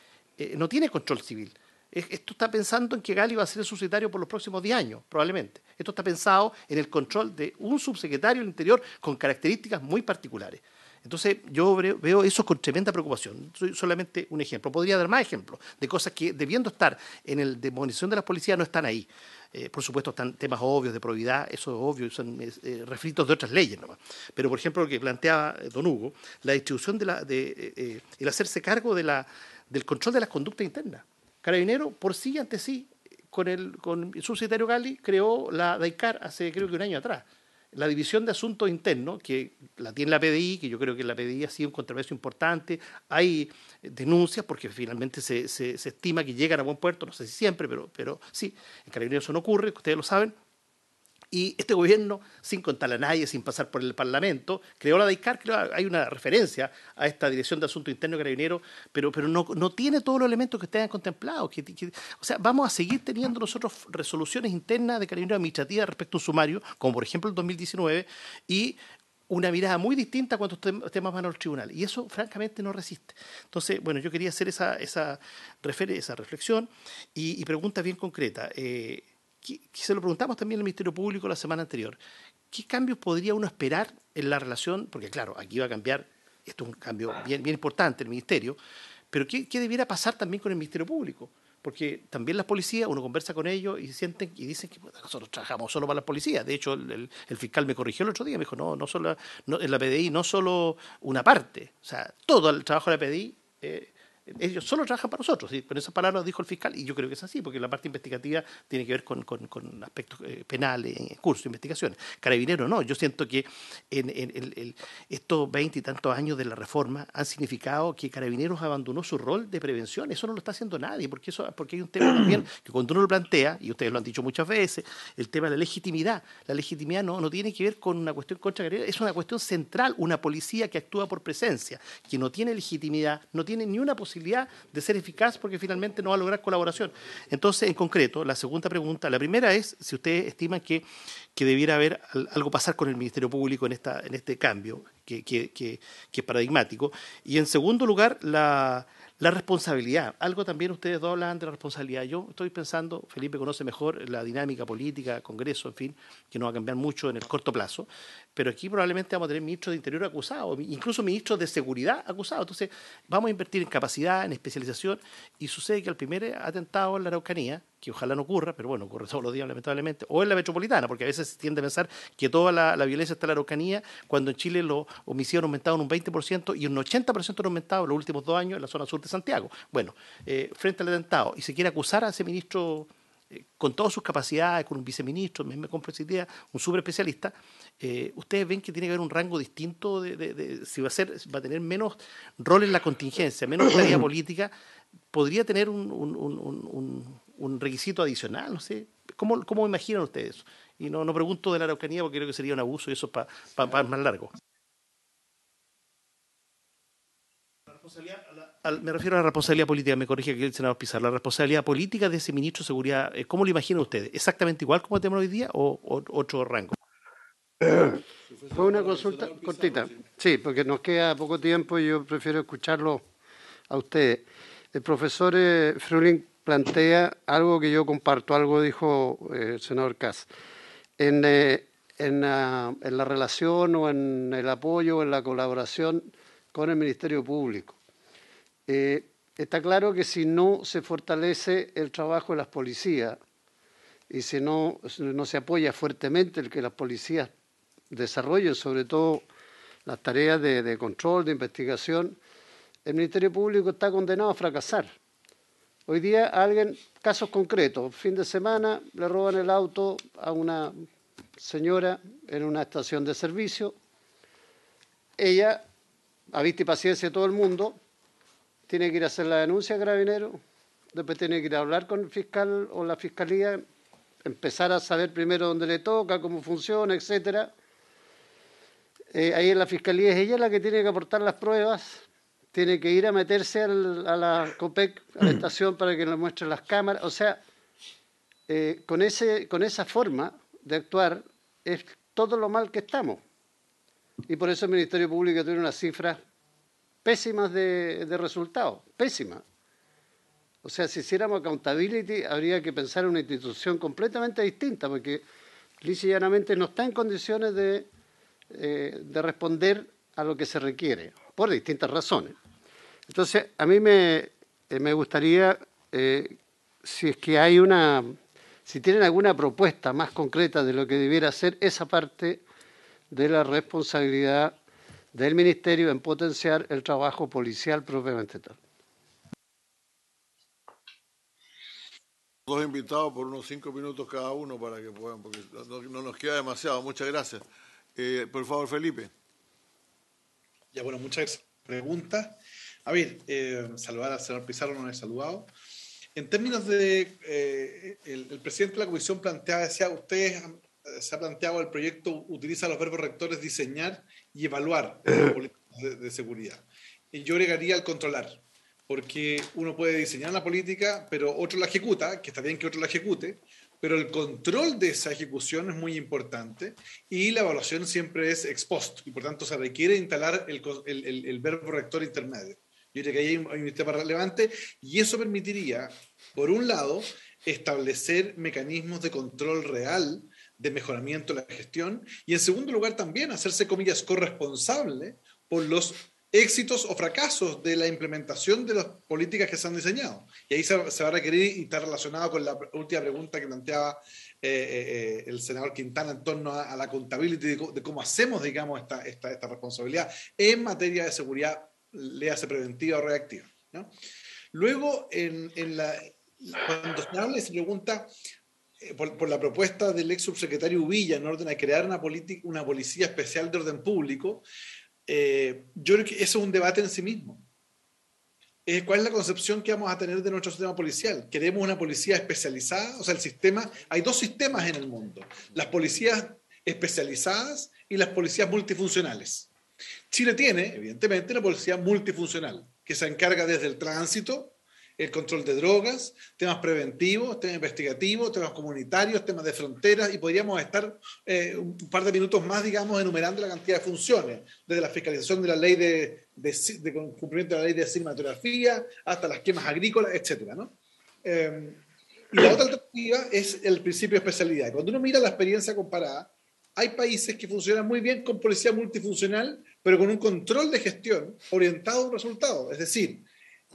no tiene control civil. Esto está pensando en que Gali va a ser el subsecretario por los próximos 10 años, probablemente. Esto está pensado en el control de un subsecretario del Interior con características muy particulares. Entonces, yo veo eso con tremenda preocupación. Soy solamente un ejemplo. Podría dar más ejemplos de cosas que, debiendo estar en el de movilización de las policías, no están ahí. Por supuesto, están temas obvios de probidad, eso es obvio, son refritos de otras leyes nomás. Pero, por ejemplo, lo que planteaba don Hugo, la distribución el hacerse cargo del control de las conductas internas. Carabinero, por sí, ante sí, con el subsecretario Gali, creó la DAICAR hace creo que un año atrás. La División de Asuntos Internos, que la tiene la PDI, que yo creo que la PDI ha sido un contrapeso importante, hay denuncias porque finalmente se estima que llegan a buen puerto, no sé si siempre, pero sí, en Carabineros eso no ocurre, ustedes lo saben. Y este gobierno, sin contarle a nadie, sin pasar por el Parlamento, creó la DAICAR, hay una referencia a esta Dirección de Asuntos Internos de Carabineros, pero no tiene todos los elementos que ustedes han contemplado. O sea, vamos a seguir teniendo nosotros resoluciones internas de Carabineros administrativas respecto a un sumario, como por ejemplo el 2019, y una mirada muy distinta cuando estos temas van a los tribunales. Y eso, francamente, no resiste. Entonces, bueno, yo quería hacer esa reflexión y pregunta bien concreta. Se lo preguntamos también al Ministerio Público la semana anterior. ¿Qué cambios podría uno esperar en la relación? Porque claro, aquí va a cambiar, esto es un cambio bien importante el Ministerio, pero ¿qué debiera pasar también con el Ministerio Público? Porque también las policías, uno conversa con ellos y sienten y dicen que bueno, nosotros trabajamos solo para las policías. De hecho, el fiscal me corrigió el otro día, me dijo, no solo en la PDI, no solo una parte, o sea, todo el trabajo de la PDI ellos solo trabajan para nosotros, ¿sí? Con esas palabras dijo el fiscal, y yo creo que es así, porque la parte investigativa tiene que ver con aspectos penales, en curso, investigaciones. Carabineros no, yo siento que estos 20 y tantos años de la reforma han significado que Carabineros abandonó su rol de prevención. Eso no lo está haciendo nadie, porque hay un tema también que cuando uno lo plantea, y ustedes lo han dicho muchas veces, el tema de la legitimidad. La legitimidad no tiene que ver con una cuestión contra Carabineros, es una cuestión central, una policía que actúa por presencia, que no tiene legitimidad, no tiene ni una posibilidad de ser eficaz porque finalmente no va a lograr colaboración. Entonces, en concreto, la segunda pregunta, la primera es si ustedes estiman que debiera haber algo pasar con el Ministerio Público en este cambio que es paradigmático. Y en segundo lugar, la responsabilidad. Algo también ustedes dos hablan de la responsabilidad. Yo estoy pensando, Felipe conoce mejor la dinámica política, Congreso, en fin, que no va a cambiar mucho en el corto plazo, pero aquí probablemente vamos a tener ministros de Interior acusados, incluso ministros de Seguridad acusados. Entonces, vamos a invertir en capacidad, en especialización, y sucede que al primer atentado en la Araucanía, que ojalá no ocurra, pero bueno, ocurre todos los días lamentablemente, o en la metropolitana, porque a veces se tiende a pensar que toda la violencia está en la Araucanía, cuando en Chile los homicidios han aumentado en un 20% y un 80% han aumentado en los últimos 2 años en la zona sur de Santiago. Bueno, frente al atentado, y se quiere acusar a ese ministro con todas sus capacidades, con un viceministro, me compro esa idea, un súper especialista, ustedes ven que tiene que haber un rango distinto si va a tener menos rol en la contingencia, menos tarea política, podría tener un requisito adicional, no sé. ¿Cómo imaginan ustedes eso? Y no pregunto de la Araucanía porque creo que sería un abuso y eso es para más largo. Me refiero a la responsabilidad política, me corrige aquí el senador Pizarro, la responsabilidad política de ese ministro de Seguridad, ¿cómo lo imaginan ustedes? ¿Exactamente igual como tenemos hoy día o otro rango? Fue una consulta cortita. Sí, porque nos queda poco tiempo y yo prefiero escucharlo a ustedes. El profesor Fruling plantea algo que yo comparto, algo dijo el senador Kass. En la relación o en el apoyo o en la colaboración con el Ministerio Público. Está claro que si no se fortalece el trabajo de las policías y si no se apoya fuertemente el que las policías desarrollen sobre todo las tareas de control, de investigación, el Ministerio Público está condenado a fracasar. Hoy día alguien, casos concretos, fin de semana le roban el auto a una señora en una estación de servicio. Ella, a vista y paciencia de todo el mundo, tiene que ir a hacer la denuncia a Carabineros, después tiene que ir a hablar con el fiscal o la fiscalía, empezar a saber primero dónde le toca, cómo funciona, etcétera. Ahí en la fiscalía es ella la que tiene que aportar las pruebas, tiene que ir a meterse a la COPEC, a la estación, para que le muestren las cámaras. O sea, con esa forma de actuar es todo lo mal que estamos. Y por eso el Ministerio Público tiene unas cifras pésimas de resultados, pésimas. O sea, si hiciéramos accountability, habría que pensar en una institución completamente distinta, porque lisa y llanamente no está en condiciones de responder a lo que se requiere, por distintas razones. Entonces, a mí me gustaría, si es que hay si tienen alguna propuesta más concreta de lo que debiera ser esa parte de la responsabilidad del Ministerio en potenciar el trabajo policial propiamente tal. Dos invitados por unos 5 minutos cada uno para que puedan, porque no nos queda demasiado. Muchas gracias. Por favor, Felipe. Ya, bueno, muchas gracias. Preguntas. A ver, saludar al senador Pizarro, no lo he saludado. En términos de, el presidente de la comisión planteaba, decía, ustedes se ha planteado el proyecto, utiliza los verbos rectores diseñar y evaluar políticas de seguridad. Y yo agregaría el controlar, porque uno puede diseñar la política, pero otro la ejecuta, que está bien que otro la ejecute, pero el control de esa ejecución es muy importante y la evaluación siempre es ex post, y por tanto se requiere instalar el verbo rector intermedio. Yo creo que ahí hay un tema relevante y eso permitiría, por un lado, establecer mecanismos de control real de mejoramiento de la gestión y, en segundo lugar, también hacerse, comillas, corresponsable por los éxitos o fracasos de la implementación de las políticas que se han diseñado. Y ahí se va a requerir, y está relacionado con la última pregunta que planteaba el senador Quintana en torno a la contabilidad de cómo hacemos, digamos, esta responsabilidad en materia de seguridad, léase preventiva o reactiva, ¿no? Luego, cuando se habla y se pregunta por la propuesta del ex subsecretario Uvilla en orden a crear una policía especial de orden público, yo creo que eso es un debate en sí mismo. ¿Cuál es la concepción que vamos a tener de nuestro sistema policial? ¿Queremos una policía especializada? O sea, hay dos sistemas en el mundo: las policías especializadas y las policías multifuncionales. Chile tiene, evidentemente, una policía multifuncional que se encarga desde el tránsito, el control de drogas, temas preventivos, temas investigativos, temas comunitarios, temas de fronteras, y podríamos estar un par de minutos más, digamos, enumerando la cantidad de funciones, desde la fiscalización de la ley de cumplimiento de la ley de cinematografía hasta las quemas agrícolas, etcétera, ¿no? Y la otra alternativa es el principio de especialidad. Y cuando uno mira la experiencia comparada, hay países que funcionan muy bien con policía multifuncional, pero con un control de gestión orientado a un resultado. Es decir,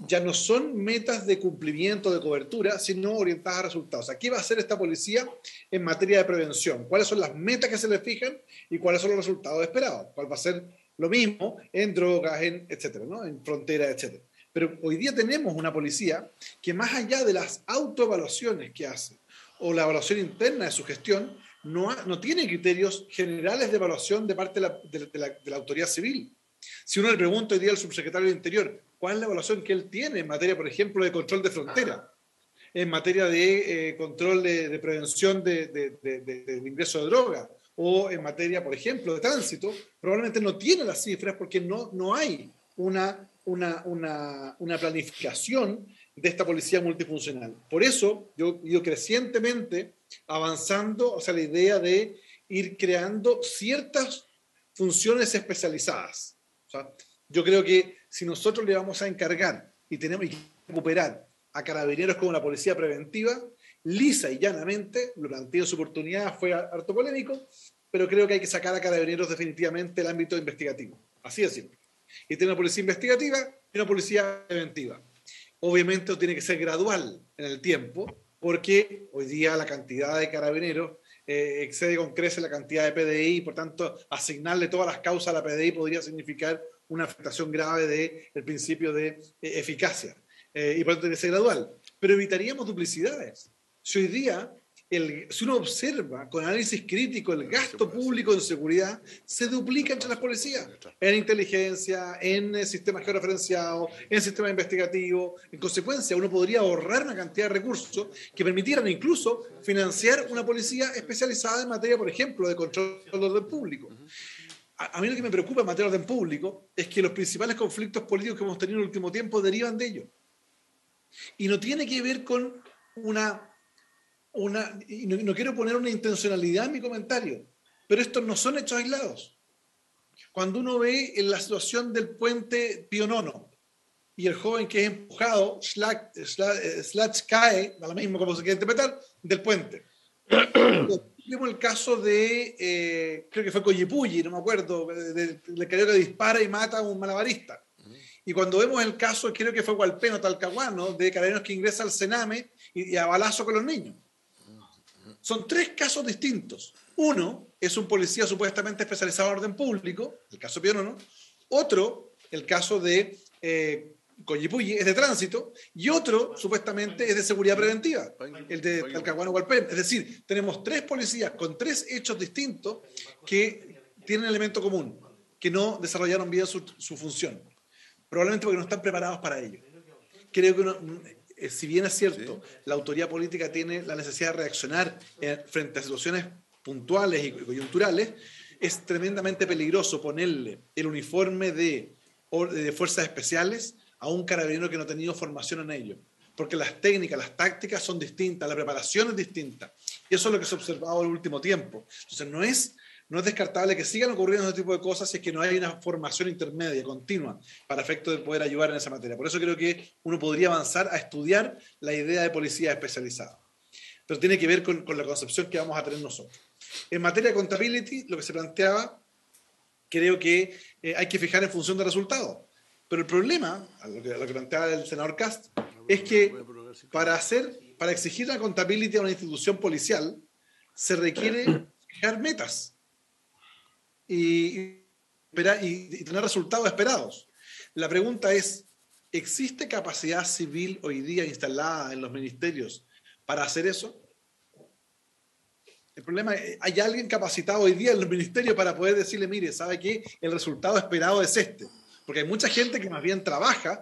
ya no son metas de cumplimiento, de cobertura, sino orientadas a resultados. ¿Qué va a hacer esta policía en materia de prevención? ¿Cuáles son las metas que se le fijan y cuáles son los resultados esperados? ¿Cuál va a ser lo mismo en drogas, etcétera, ¿no? En fronteras, etcétera? Pero hoy día tenemos una policía que, más allá de las autoevaluaciones que hace o la evaluación interna de su gestión, no tiene criterios generales de evaluación de parte de la autoridad civil. Si uno le pregunta hoy día al subsecretario del Interior cuál es la evaluación que él tiene en materia, por ejemplo, de control de frontera, en materia de control de prevención de ingreso de droga, o en materia, por ejemplo, de tránsito, probablemente no tiene las cifras porque no hay una planificación de esta policía multifuncional. Por eso, yo crecientemente avanzando, o sea, la idea de ir creando ciertas funciones especializadas. O sea, yo creo que si nosotros le vamos a encargar y tenemos que recuperar a Carabineros como una policía preventiva, lisa y llanamente, lo planteé en su oportunidad, fue harto polémico, pero creo que hay que sacar a Carabineros definitivamente del ámbito investigativo. Así de simple. Y tener una policía investigativa y una policía preventiva. Obviamente esto tiene que ser gradual en el tiempo, porque hoy día la cantidad de Carabineros excede con creces la cantidad de PDI, y por tanto asignarle todas las causas a la PDI podría significar una afectación grave del principio de eficacia. Y por tanto tiene que ser gradual. pero evitaríamos duplicidades. Si hoy día, si uno observa con análisis crítico el gasto público en seguridad, se duplica entre las policías, en inteligencia, en sistemas georreferenciados, en sistemas investigativos. En consecuencia, uno podría ahorrar una cantidad de recursos que permitieran incluso financiar una policía especializada en materia, por ejemplo, de control del orden público. A mí lo que me preocupa en materia de orden público es que los principales conflictos políticos que hemos tenido en el último tiempo derivan de ello. Y no tiene que ver con y no quiero poner una intencionalidad en mi comentario, pero estos no son hechos aislados. Cuando uno ve en la situación del puente Pío IX y el joven que es empujado, slash cae, da lo mismo como se quiere interpretar, del puente. Vimos el caso de, creo que fue Collipulli, no me acuerdo, del carioca que dispara y mata a un malabarista. Y cuando vemos el caso, creo que fue Hualpeno, Talcahuano, de carabineros que ingresa al Sename y a balazo con los niños. Son tres casos distintos. Uno es un policía supuestamente especializado en orden público, el caso Pío IX. Otro, el caso de Collipulli, es de tránsito. Y otro, supuestamente, es de seguridad preventiva, el de Talcahuano Hualpén. Es decir, tenemos tres policías con tres hechos distintos que tienen elemento común, que no desarrollaron bien su función. Probablemente porque no están preparados para ello. Creo que si bien es cierto, la autoridad política tiene la necesidad de reaccionar frente a situaciones puntuales y coyunturales, es tremendamente peligroso ponerle el uniforme de fuerzas especiales a un carabinero que no ha tenido formación en ello. Porque las técnicas, las tácticas son distintas, la preparación es distinta. Y eso es lo que se ha observado en el último tiempo. Entonces no es descartable que sigan ocurriendo ese tipo de cosas si es que no hay una formación intermedia, continua, para efecto de poder ayudar en esa materia. Por eso creo que uno podría avanzar a estudiar la idea de policía especializada. Pero tiene que ver con la concepción que vamos a tener nosotros. En materia de accountability, lo que se planteaba, creo que hay que fijar en función de resultados. Pero el problema, lo que planteaba el senador Kast, es que para exigir la accountability a una institución policial, se requiere fijar metas y tener resultados esperados. La pregunta es, ¿existe capacidad civil hoy día instalada en los ministerios para hacer eso? El problema es, ¿hay alguien capacitado hoy día en los ministerios para poder decirle, mire, ¿sabe qué? El resultado esperado es este? Porque hay mucha gente que más bien trabaja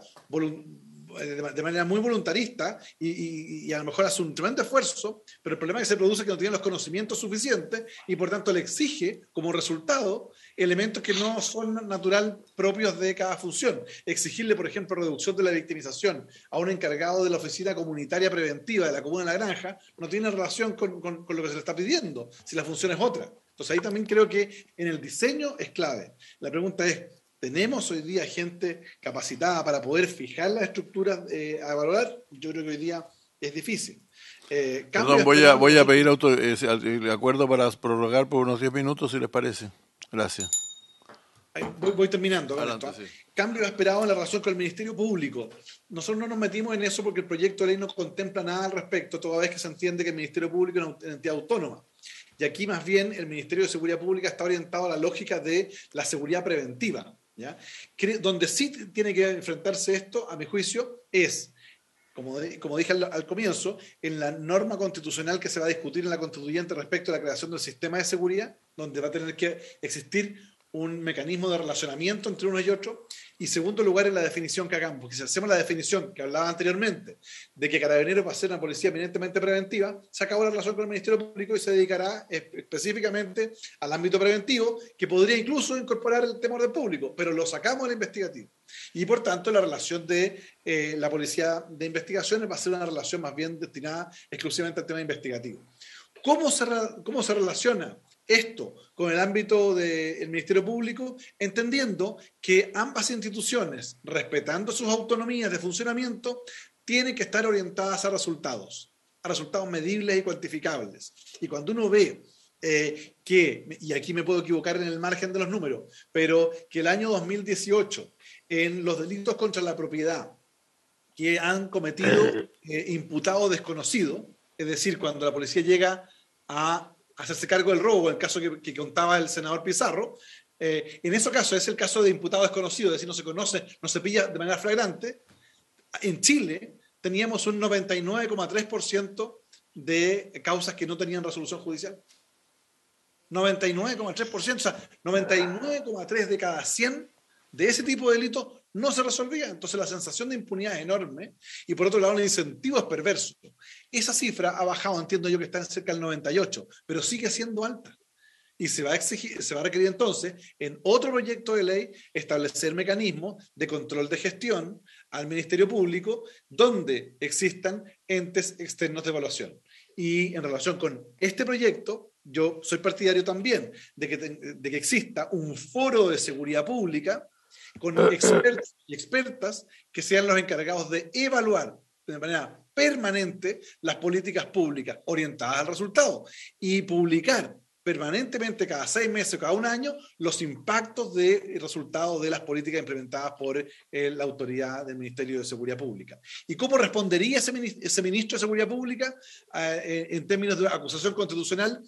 de manera muy voluntarista y a lo mejor hace un tremendo esfuerzo, pero el problema que se produce es que no tiene los conocimientos suficientes y por tanto le exige como resultado elementos que no son natural propios de cada función. Exigirle, por ejemplo, reducción de la victimización a un encargado de la oficina comunitaria preventiva de la Comuna de La Granja no tiene relación con lo que se le está pidiendo, si la función es otra. Entonces ahí también creo que en el diseño es clave. La pregunta es, ¿tenemos hoy día gente capacitada para poder fijar las estructuras a evaluar? Yo creo que hoy día es difícil. Perdón, voy a pedir el acuerdo para prorrogar por unos 10 minutos, si les parece. Gracias. Voy terminando. Adelante, sí. Cambios esperados en la relación con el Ministerio Público. Nosotros no nos metimos en eso porque el proyecto de ley no contempla nada al respecto, toda vez que se entiende que el Ministerio Público es una entidad autónoma. Y aquí más bien el Ministerio de Seguridad Pública está orientado a la lógica de la seguridad preventiva, ¿ya? Donde sí tiene que enfrentarse esto, a mi juicio, es, como dije al comienzo, en la norma constitucional que se va a discutir en la constituyente respecto a la creación del sistema de seguridad, donde va a tener que existir un mecanismo de relacionamiento entre uno y otro, y segundo lugar en la definición que hagamos, porque si hacemos la definición que hablaba anteriormente, de que Carabineros va a ser una policía eminentemente preventiva, se acabó la relación con el Ministerio Público y se dedicará específicamente al ámbito preventivo, que podría incluso incorporar el tema del público, pero lo sacamos del investigativo. Y por tanto la relación de la policía de investigaciones va a ser una relación más bien destinada exclusivamente al tema investigativo. ¿Cómo se relaciona esto con el ámbito del Ministerio Público? Entendiendo que ambas instituciones, respetando sus autonomías de funcionamiento, tienen que estar orientadas a resultados medibles y cuantificables. Y cuando uno ve y aquí me puedo equivocar en el margen de los números, pero que el año 2018, en los delitos contra la propiedad que han cometido imputados desconocidos, es decir, cuando la policía llega a hacerse cargo del robo, el caso que contaba el senador Pizarro, en ese caso es el caso de imputado desconocido, es decir, no se conoce, no se pilla de manera flagrante. En Chile teníamos un 99,3% de causas que no tenían resolución judicial. 99,3%, o sea, 99,3 de cada 100 de ese tipo de delitos no se resolvía. Entonces la sensación de impunidad es enorme y por otro lado el incentivo es perverso. Esa cifra ha bajado, entiendo yo que está en cerca del 98, pero sigue siendo alta. Y se va a requerir entonces, en otro proyecto de ley, establecer mecanismos de control de gestión al Ministerio Público donde existan entes externos de evaluación. Y en relación con este proyecto, yo soy partidario también de que exista un foro de seguridad pública con expertos y expertas que sean los encargados de evaluar de manera permanente las políticas públicas orientadas al resultado y publicar permanentemente cada 6 meses o cada un año los impactos de resultados de las políticas implementadas por la autoridad del Ministerio de Seguridad Pública. ¿Y cómo respondería ese ministro de Seguridad Pública en términos de acusación constitucional?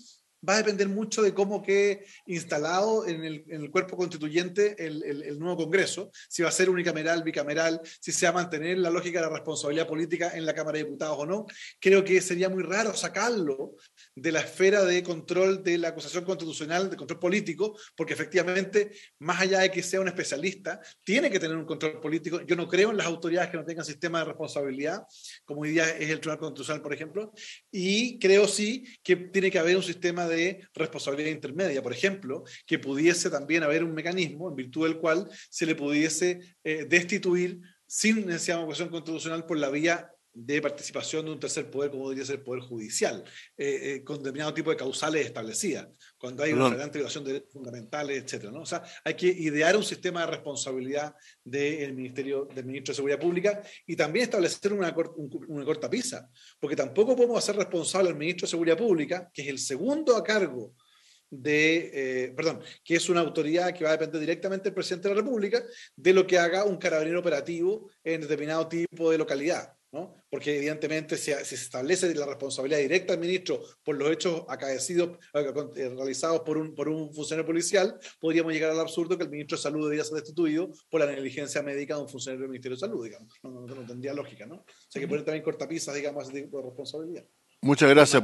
Va a depender mucho de cómo quede instalado en el cuerpo constituyente el nuevo Congreso, si va a ser unicameral, bicameral, si se va a mantener la lógica de la responsabilidad política en la Cámara de Diputados o no. Creo que sería muy raro sacarlo de la esfera de control de la acusación constitucional, de control político, porque efectivamente, más allá de que sea un especialista, tiene que tener un control político. Yo no creo en las autoridades que no tengan sistema de responsabilidad, como hoy día es el Tribunal Constitucional, por ejemplo, y creo sí que tiene que haber un sistema de responsabilidad intermedia, por ejemplo, que pudiese también haber un mecanismo en virtud del cual se le pudiese destituir sin necesidad de acusación constitucional por la vía de participación de un tercer poder, como debería ser el Poder Judicial, con determinado tipo de causales establecidas, cuando hay una flagrante violación de derechos fundamentales, etc., ¿no? O sea, hay que idear un sistema de responsabilidad del Ministro de Seguridad Pública y también establecer una cortapisa, porque tampoco podemos hacer responsable al Ministro de Seguridad Pública, que es el segundo a cargo que es una autoridad que va a depender directamente del presidente de la República, de lo que haga un carabinero operativo en determinado tipo de localidad, ¿no? Porque evidentemente si se establece la responsabilidad directa del ministro por los hechos acaecidos, realizados por un funcionario policial, podríamos llegar al absurdo que el ministro de Salud debería ser destituido por la negligencia médica de un funcionario del Ministerio de Salud, digamos. No tendría lógica, ¿no? O sea, que poner también cortapisas, digamos, ese tipo de responsabilidad. Muchas gracias.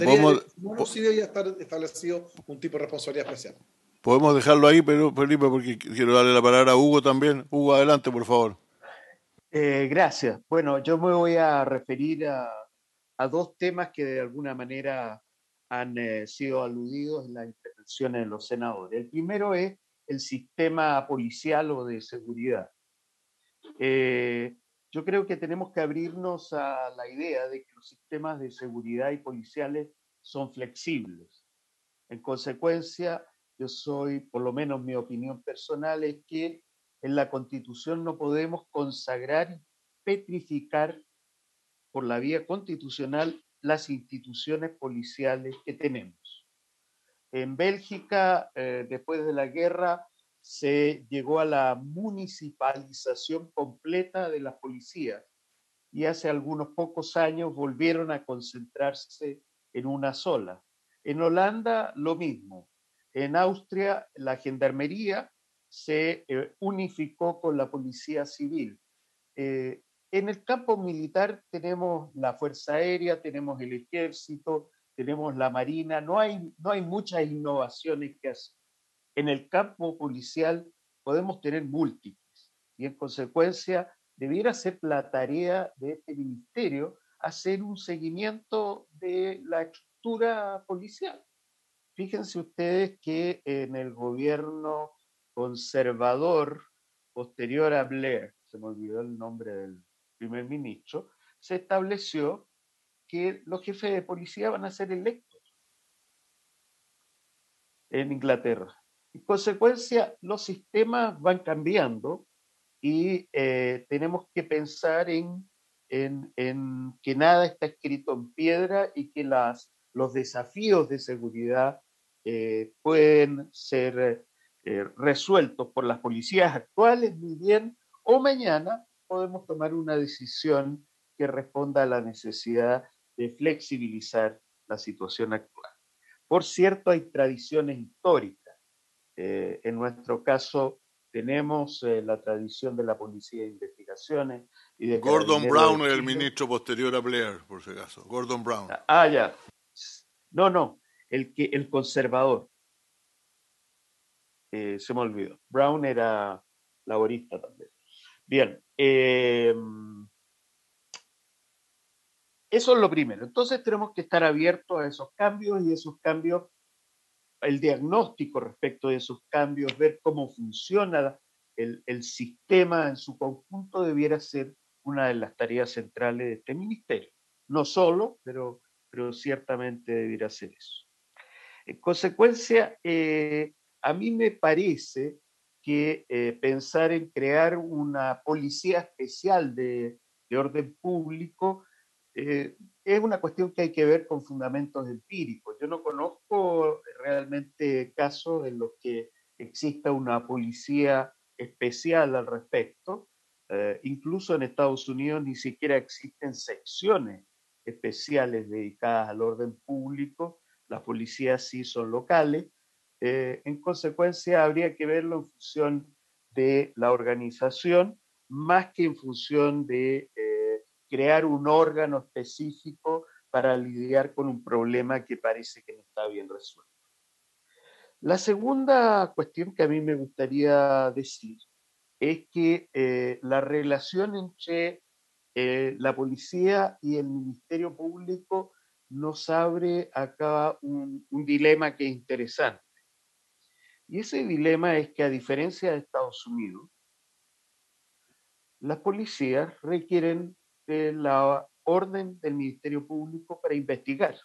Sí debería estar establecido un tipo de responsabilidad especial. Podemos dejarlo ahí, pero Felipe, porque quiero darle la palabra a Hugo también. Hugo, adelante, por favor. Gracias. Bueno, yo me voy a referir a dos temas que de alguna manera han sido aludidos en las intervenciones de los senadores. El primero es el sistema policial o de seguridad. Yo creo que tenemos que abrirnos a la idea de que los sistemas de seguridad y policiales son flexibles. En consecuencia, por lo menos mi opinión personal es que en la Constitución no podemos consagrar y petrificar por la vía constitucional las instituciones policiales que tenemos. En Bélgica, después de la guerra, se llegó a la municipalización completa de las policías y hace algunos pocos años volvieron a concentrarse en una sola. En Holanda, lo mismo. En Austria, la gendarmería se unificó con la policía civil. En el campo militar tenemos la Fuerza Aérea, tenemos el Ejército, tenemos la Marina, no hay muchas innovaciones que hacer. En el campo policial podemos tener múltiples y en consecuencia debiera ser la tarea de este ministerio hacer un seguimiento de la estructura policial. Fíjense ustedes que en el gobierno conservador posterior a Blair, se me olvidó el nombre del primer ministro, se estableció que los jefes de policía van a ser electos en Inglaterra. En consecuencia, los sistemas van cambiando y tenemos que pensar en que nada está escrito en piedra y que los desafíos de seguridad pueden ser resueltos por las policías actuales muy bien, o mañana podemos tomar una decisión que responda a la necesidad de flexibilizar la situación actual. Por cierto, hay tradiciones históricas. En nuestro caso, tenemos la tradición de la Policía de Investigaciones y de Gordon Carabineros Brown de era el Chile. ministro posterior a Blair, por si acaso. Gordon Brown. Ah, ya. No, el conservador. Se me olvidó. Brown era laborista también. Bien. Eso es lo primero. Entonces tenemos que estar abiertos a esos cambios y esos cambios, el diagnóstico respecto de esos cambios, ver cómo funciona el sistema en su conjunto debiera ser una de las tareas centrales de este ministerio. No solo, pero ciertamente debiera ser eso. En consecuencia, a mí me parece que pensar en crear una policía especial de orden público es una cuestión que hay que ver con fundamentos empíricos. Yo no conozco realmente casos en los que exista una policía especial al respecto. Incluso en Estados Unidos ni siquiera existen secciones especiales dedicadas al orden público. Las policías sí son locales. En consecuencia, habría que verlo en función de la organización, más que en función de crear un órgano específico para lidiar con un problema que parece que no está bien resuelto. La segunda cuestión que a mí me gustaría decir es que la relación entre la policía y el Ministerio Público nos abre acá un dilema que es interesante. Y ese dilema es que, a diferencia de Estados Unidos, las policías requieren de la orden del Ministerio Público para investigar.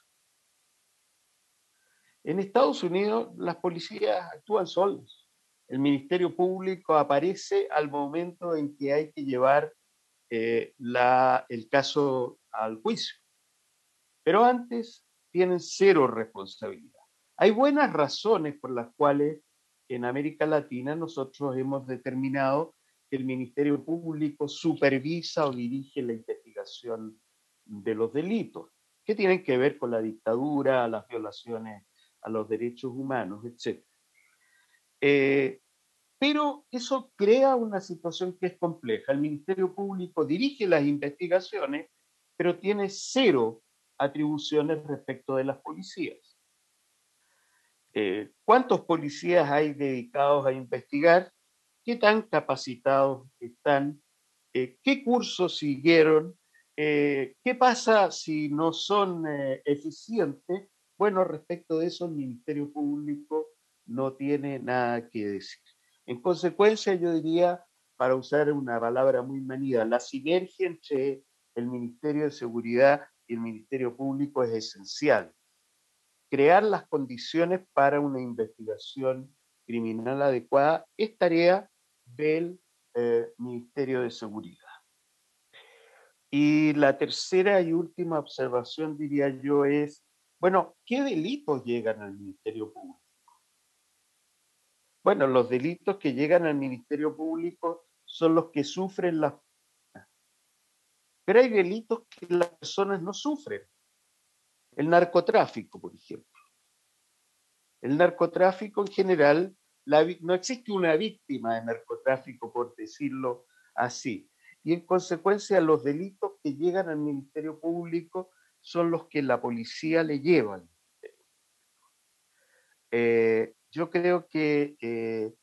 En Estados Unidos, las policías actúan solas. El Ministerio Público aparece al momento en que hay que llevar el caso al juicio. Pero antes tienen cero responsabilidad. Hay buenas razones por las cuales en América Latina nosotros hemos determinado que el Ministerio Público supervisa o dirige la investigación de los delitos, que tienen que ver con la dictadura, las violaciones a los derechos humanos, etc. Pero eso crea una situación que es compleja. El Ministerio Público dirige las investigaciones, pero tiene cero atribuciones respecto de las policías. ¿Cuántos policías hay dedicados a investigar? ¿Qué tan capacitados están? ¿Qué cursos siguieron? ¿Qué pasa si no son eficientes? Bueno, respecto de eso, el Ministerio Público no tiene nada que decir. En consecuencia, yo diría, para usar una palabra muy manida, la sinergia entre el Ministerio de Seguridad y el Ministerio Público es esencial. Crear las condiciones para una investigación criminal adecuada es tarea del Ministerio de Seguridad. Y la tercera y última observación, diría yo, es, bueno, ¿qué delitos llegan al Ministerio Público? Bueno, los delitos que llegan al Ministerio Público son los que sufren las personas. Pero hay delitos que las personas no sufren. El narcotráfico, por ejemplo. El narcotráfico en general, no existe una víctima de narcotráfico, por decirlo así. Y en consecuencia, los delitos que llegan al Ministerio Público son los que la policía le lleva al Ministerio Público. Yo creo que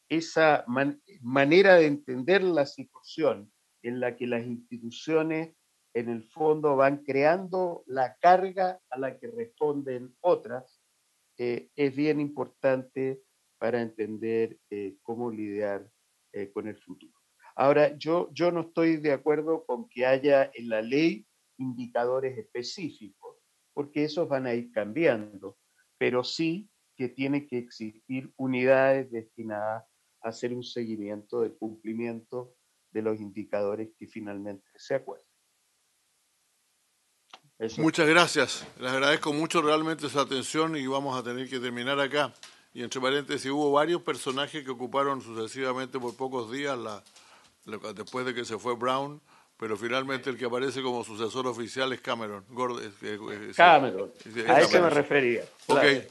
esa manera de entender la situación en la que las instituciones en el fondo van creando la carga a la que responden otras, es bien importante para entender cómo lidiar con el futuro. Ahora, yo no estoy de acuerdo con que haya en la ley indicadores específicos, porque esos van a ir cambiando, pero sí que tiene que existir unidades destinadas a hacer un seguimiento del cumplimiento de los indicadores que finalmente se acuerden. Eso. Muchas gracias. Les agradezco mucho realmente su atención y vamos a tener que terminar acá. Y entre paréntesis, hubo varios personajes que ocuparon sucesivamente por pocos días después de que se fue Brown, pero finalmente el que aparece como sucesor oficial es Cameron. Cameron, a eso me refería. Claro. Ok,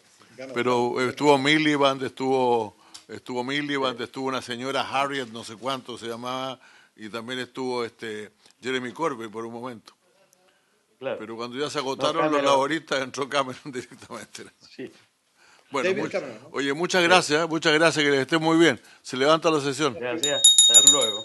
pero estuvo Miliband, estuvo una señora Harriet, no sé cuánto se llamaba, y también estuvo Jeremy Corbyn por un momento. Claro. Pero cuando ya se agotaron Cameron. los laboristas, entró Cameron directamente. Sí. Bueno, David Cameron, ¿no? oye, muchas gracias, que les esté muy bien. Se levanta la sesión. Gracias. Hasta luego.